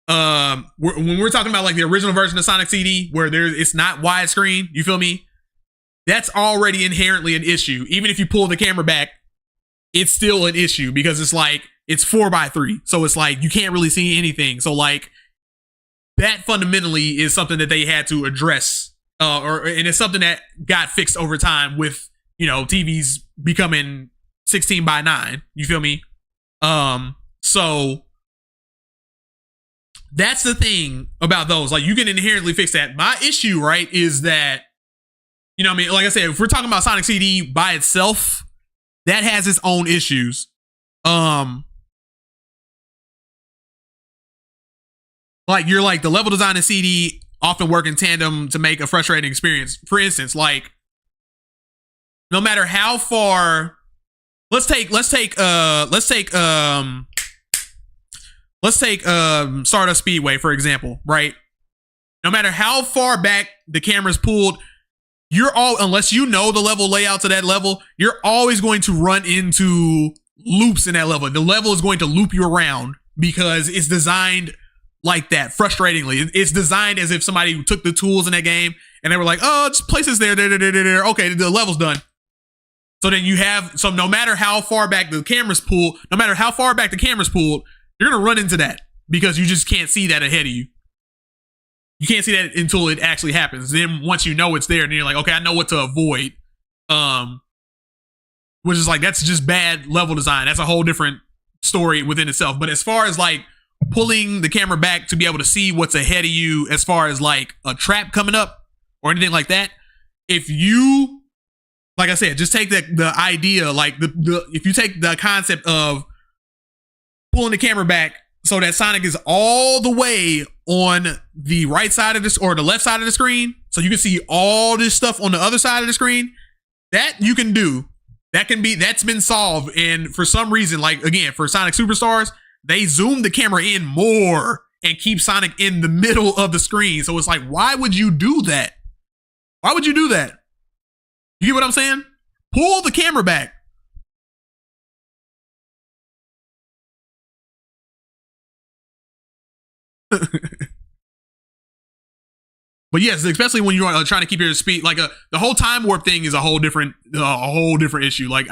when we're talking about like the original version of Sonic CD, where it's not widescreen, you feel me? That's already inherently an issue. Even if you pull the camera back, it's still an issue because it's like it's 4:3, so it's like you can't really see anything. So like that fundamentally is something that they had to address, and it's something that got fixed over time with, you know, TVs becoming 16:9. You feel me? So that's the thing about those. Like, you can inherently fix that. My issue, right, is that, you know what I mean? Like I said, if we're talking about Sonic CD by itself, that has its own issues. Like, you're like, the level design in CD often work in tandem to make a frustrating experience. For instance, like, no matter how far, let's take Stardust Speedway, for example, right? No matter how far back the camera's pulled, unless you know the level layouts of that level, you're always going to run into loops in that level. The level is going to loop you around because it's designed like that, frustratingly. It's designed as if somebody took the tools in that game and they were like, oh, just place this there. Okay, the level's done. So then so no matter how far back the camera's pulled, you're going to run into that because you just can't see that ahead of you. You can't see that until it actually happens. Then once you know it's there, then you're like, okay, I know what to avoid. Which is like, that's just bad level design. That's a whole different story within itself. But as far as like pulling the camera back to be able to see what's ahead of you, as far as like a trap coming up or anything like that, if you, like I said, just take the idea, like if you take the concept of pulling the camera back so that Sonic is all the way on the right side of this or the left side of the screen, so you can see all this stuff on the other side of the screen, that you can do. That's been solved. And for some reason, like, again, for Sonic Superstars, they zoom the camera in more and keep Sonic in the middle of the screen. So it's like, why would you do that? Why would you do that? You get what I'm saying? Pull the camera back. But yes, especially when you're trying to keep your speed, like the whole time warp thing is a whole different issue. Like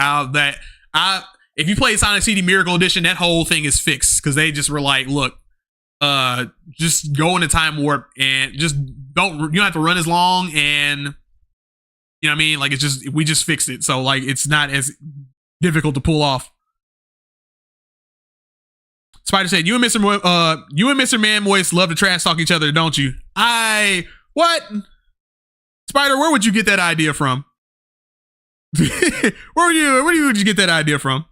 if you play Sonic CD Miracle Edition, that whole thing is fixed because they just were like, look, just go into time warp and you don't have to run as long, and you know what I mean? Like, we just fixed it. So like, it's not as difficult to pull off. Spider said, you and Mr. Man Moist love to trash talk each other, don't you? What? Spider, where would you get that idea from? Where would you get that idea from?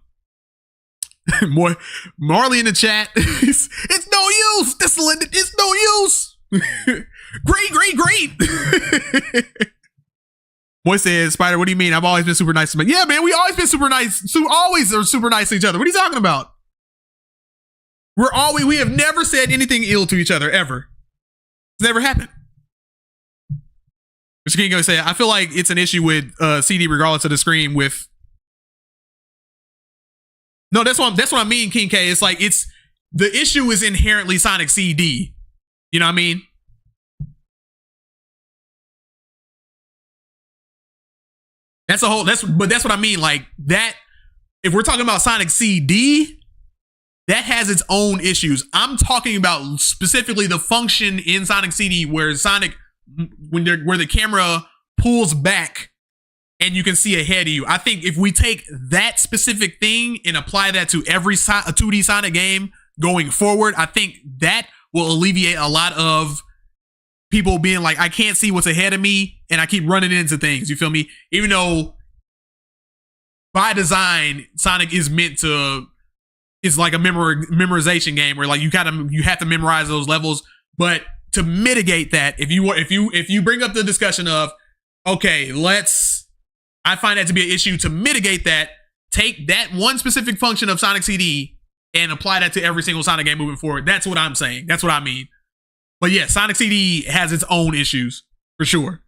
Marley in the chat. It's no use. It's no use. Great. Boy says, Spider, what do you mean? I've always been super nice to me. Yeah, man, we always been super nice. Always are super nice to each other. What are you talking about? We have never said anything ill to each other, ever. It's never happened. Mr. King goes say, I feel like it's an issue with CD regardless of the screen with. No, that's what I mean, King K. It's like the issue is inherently Sonic CD. You know what I mean? That's what I mean. Like that, if we're talking about Sonic CD, that has its own issues. I'm talking about specifically the function in Sonic CD where where the camera pulls back and you can see ahead of you. I think if we take that specific thing and apply that to every 2D Sonic game going forward, I think that will alleviate a lot of people being like, I can't see what's ahead of me and I keep running into things. You feel me? Even though by design, Sonic is meant to, it's like a memorization game where like you have to memorize those levels. But to mitigate that, if you bring up the discussion of, okay, I find that to be an issue. To mitigate that, take that one specific function of Sonic CD and apply that to every single Sonic game moving forward. That's what I'm saying. That's what I mean. But yeah, Sonic CD has its own issues for sure.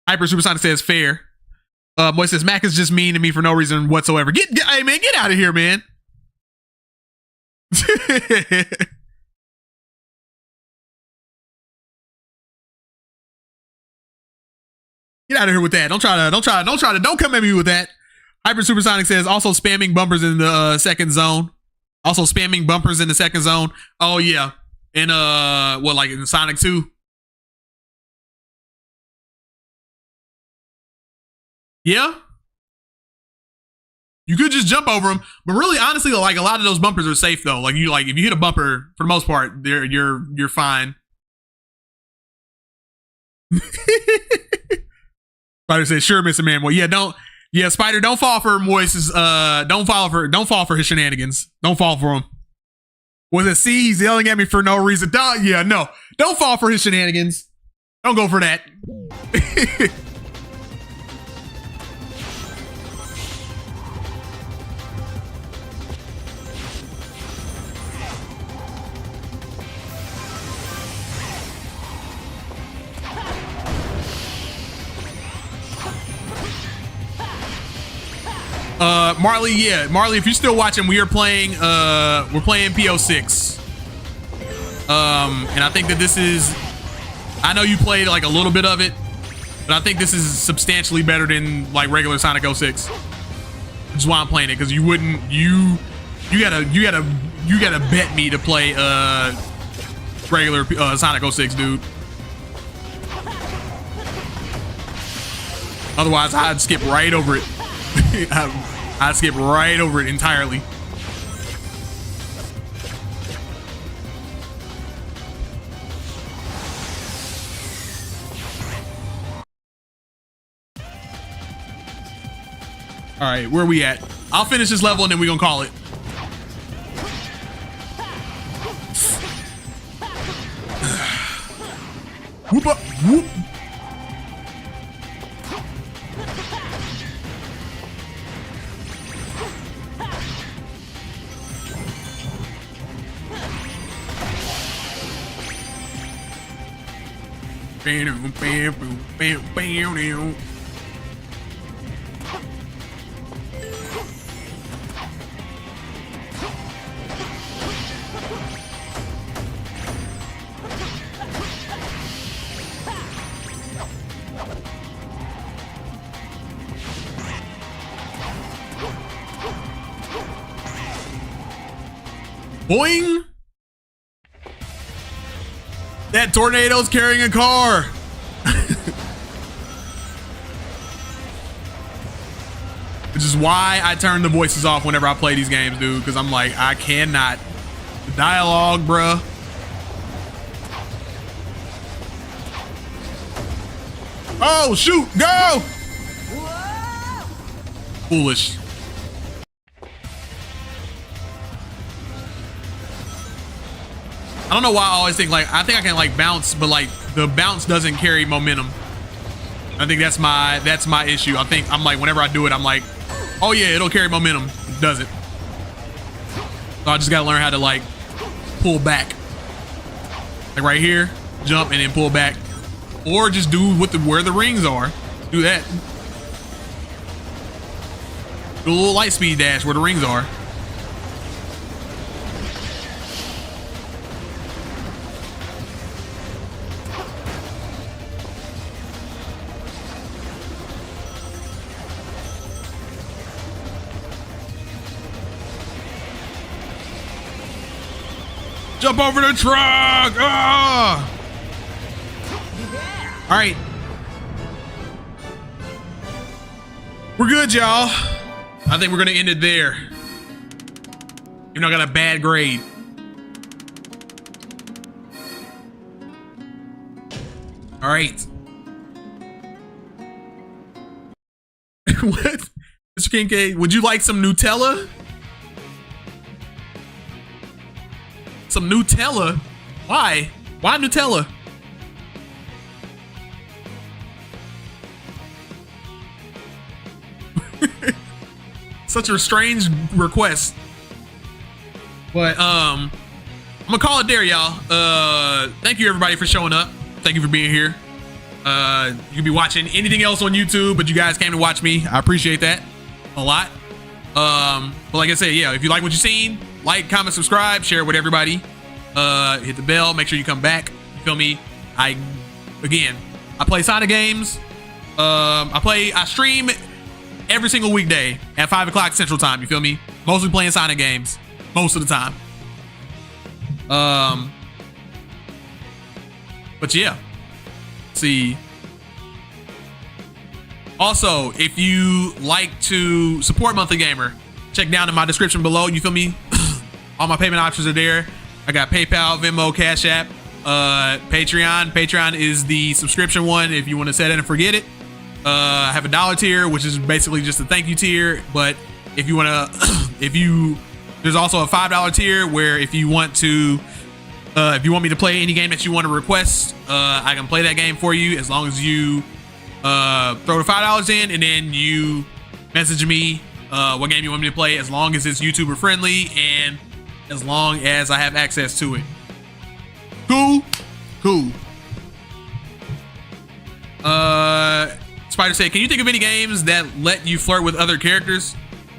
Hyper Supersonic says fair. Moy says Mac is just mean to me for no reason whatsoever. Hey man, get out of here, man. Get out of here with that. Don't come at me with that. Hyper Supersonic says also spamming bumpers in the second zone. Also spamming bumpers in the second zone. Oh yeah. In like in Sonic 2? Yeah. You could just jump over them, but really honestly, like a lot of those bumpers are safe though. Like if you hit a bumper, for the most part, you're fine. Spider says, sure, Mr. Man. Well, yeah, Spider, don't fall for Moise's don't fall for his shenanigans. Don't fall for him. Was it C? He's yelling at me for no reason. Don't fall for his shenanigans. Don't go for that. Marley, if you're still watching, we're playing P-06. And I think that this is, I know you played like a little bit of it, but I think this is substantially better than like regular Sonic 06. Which is why I'm playing it, because you gotta bet me to play regular Sonic 06, dude. Otherwise, I'd skip right over it. I'd skip right over it entirely. All right, where are we at? I'll finish this level and then we're gonna call it. Whoop up, whoop. Boing! That tornado's carrying a car. Which is why I turn the voices off whenever I play these games, dude. Because I'm like, I cannot. The dialogue, bruh. Oh, shoot, go! Foolish. I don't know why I always think like, I think I can like bounce, but like the bounce doesn't carry momentum. I think that's my issue. I think I'm like, whenever I do it, I'm like, oh yeah, it'll carry momentum. It doesn't. So I just gotta learn how to like pull back. Like right here, jump and then pull back. Or just do where the rings are. Do that. Do a little light speed dash where the rings are. Jump over the truck! Ah! All right. We're good, y'all. I think we're gonna end it there. Even though I got a bad grade. All right. What? Mr. Kincaid, would you like some Nutella? Some Nutella? Why? Why Nutella? Such a strange request. But I'm gonna call it there, y'all. Thank you everybody for showing up. Thank you for being here. You could be watching anything else on YouTube, but you guys came to watch me. I appreciate that a lot. But like I said, yeah, if you like what you've seen, like, comment, subscribe, share it with everybody. Hit the bell, make sure you come back. You feel me? I play Sonic games. I stream every single weekday at 5 o'clock Central Time. You feel me? Mostly playing Sonic games most of the time. But yeah, see. Also, if you like to support Monthly Gamer, check down in my description below. You feel me? All my payment options are there. I got PayPal, Venmo, Cash App, Patreon. Patreon is the subscription one if you want to set it and forget it. I have a $1 tier, which is basically just a thank you tier. But if you want to, there's also a $5 tier where if you want to, if you want me to play any game that you want to request, I can play that game for you as long as you throw the $5 in and then you message me what game you want me to play, as long as it's YouTuber friendly and as long as I have access to it. Cool. Spider said, can you think of any games that let you flirt with other characters?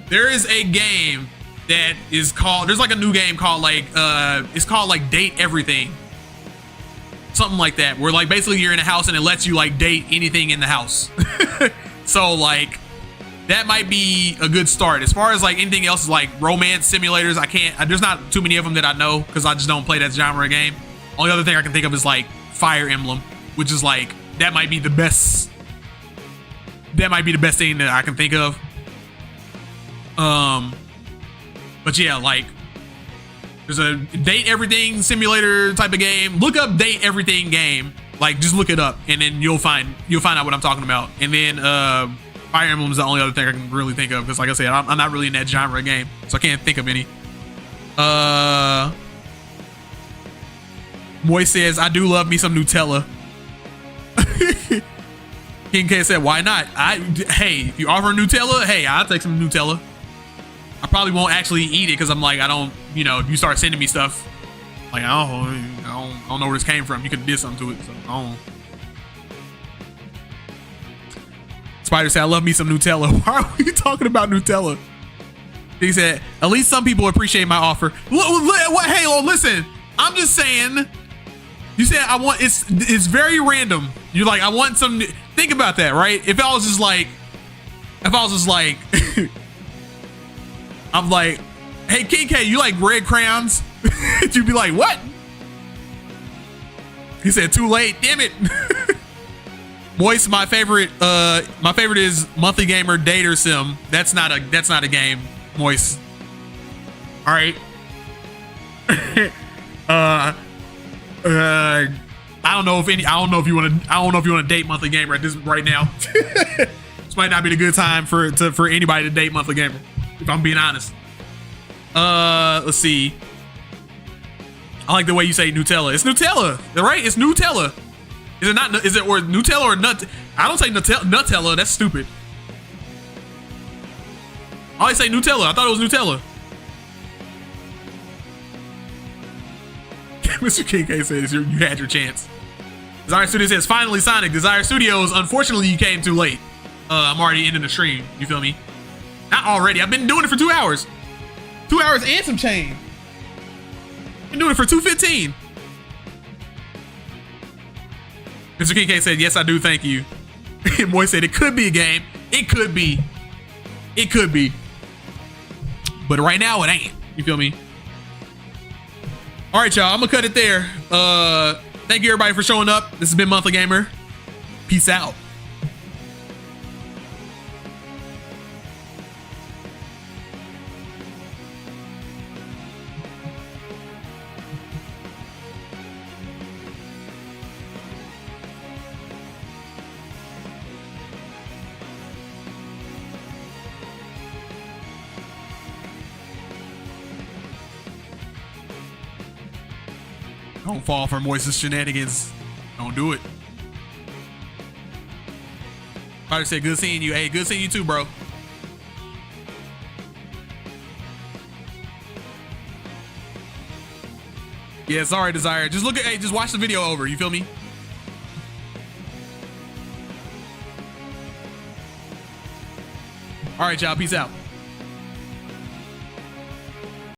There is a game that is called, there's like a new game called like, it's called like Date Everything. Something like that, where like basically you're in a house and it lets you like date anything in the house. So like, that might be a good start. As far as like anything else, like romance simulators, there's not too many of them that I know because I just don't play that genre of game. Only other thing I can think of is like Fire Emblem, which is like, that might be the best thing that I can think of. But yeah, like there's a Date Everything simulator type of game. Look up Date Everything game. Like just look it up and then you'll find out what I'm talking about. And then Fire Emblem is the only other thing I can really think of because like I said, I'm not really in that genre of game, so I can't think of any. Moy says, I do love me some Nutella. King K said, why not? Hey, if you offer Nutella, hey, I'll take some Nutella. I probably won't actually eat it because I'm like, I don't, if you start sending me stuff, like, I don't know where this came from. You could have did something to it, so I don't. Spider said, I love me some Nutella. Why are we talking about Nutella? He said, at least some people appreciate my offer. What? Hey, listen, I'm just saying. You said I want, it's very random. You're like, I want some, think about that, right? If I was just like, I'm like, hey, KK, you like red crayons? You'd be like, what? He said, too late, damn it. Moist, my favorite is Monthly Gamer Dater Sim. That's not a game, Moist. All right. I don't know if you want to date Monthly Gamer right now. This might not be the good time for anybody to date Monthly Gamer, if I'm being honest. Let's see. I like the way you say Nutella. It's Nutella, right? It's Nutella. Is it not? Is it or Nutella or nut? I don't say Nutella. That's stupid. I always say Nutella. I thought it was Nutella. Mr. King K says you had your chance. Desire Studios says, finally Sonic. Desire Studios, unfortunately you came too late. I'm already ending the stream. You feel me? Not already. I've been doing it for 2 hours. 2 hours and some change. Been doing it for 2:15. Mr. King K said, yes, I do. Thank you. And Boy said, it could be a game. It could be. It could be. But right now it ain't. You feel me? All right, y'all. I'm gonna cut it there. Thank you everybody for showing up. This has been Monthly Gamer. Peace out. Don't fall for Moise's shenanigans. Don't do it. Probably said, good seeing you. Hey, good seeing you too, bro. Yeah, sorry, Desire. Just look at, hey, just watch the video over. You feel me? All right, y'all. Peace out.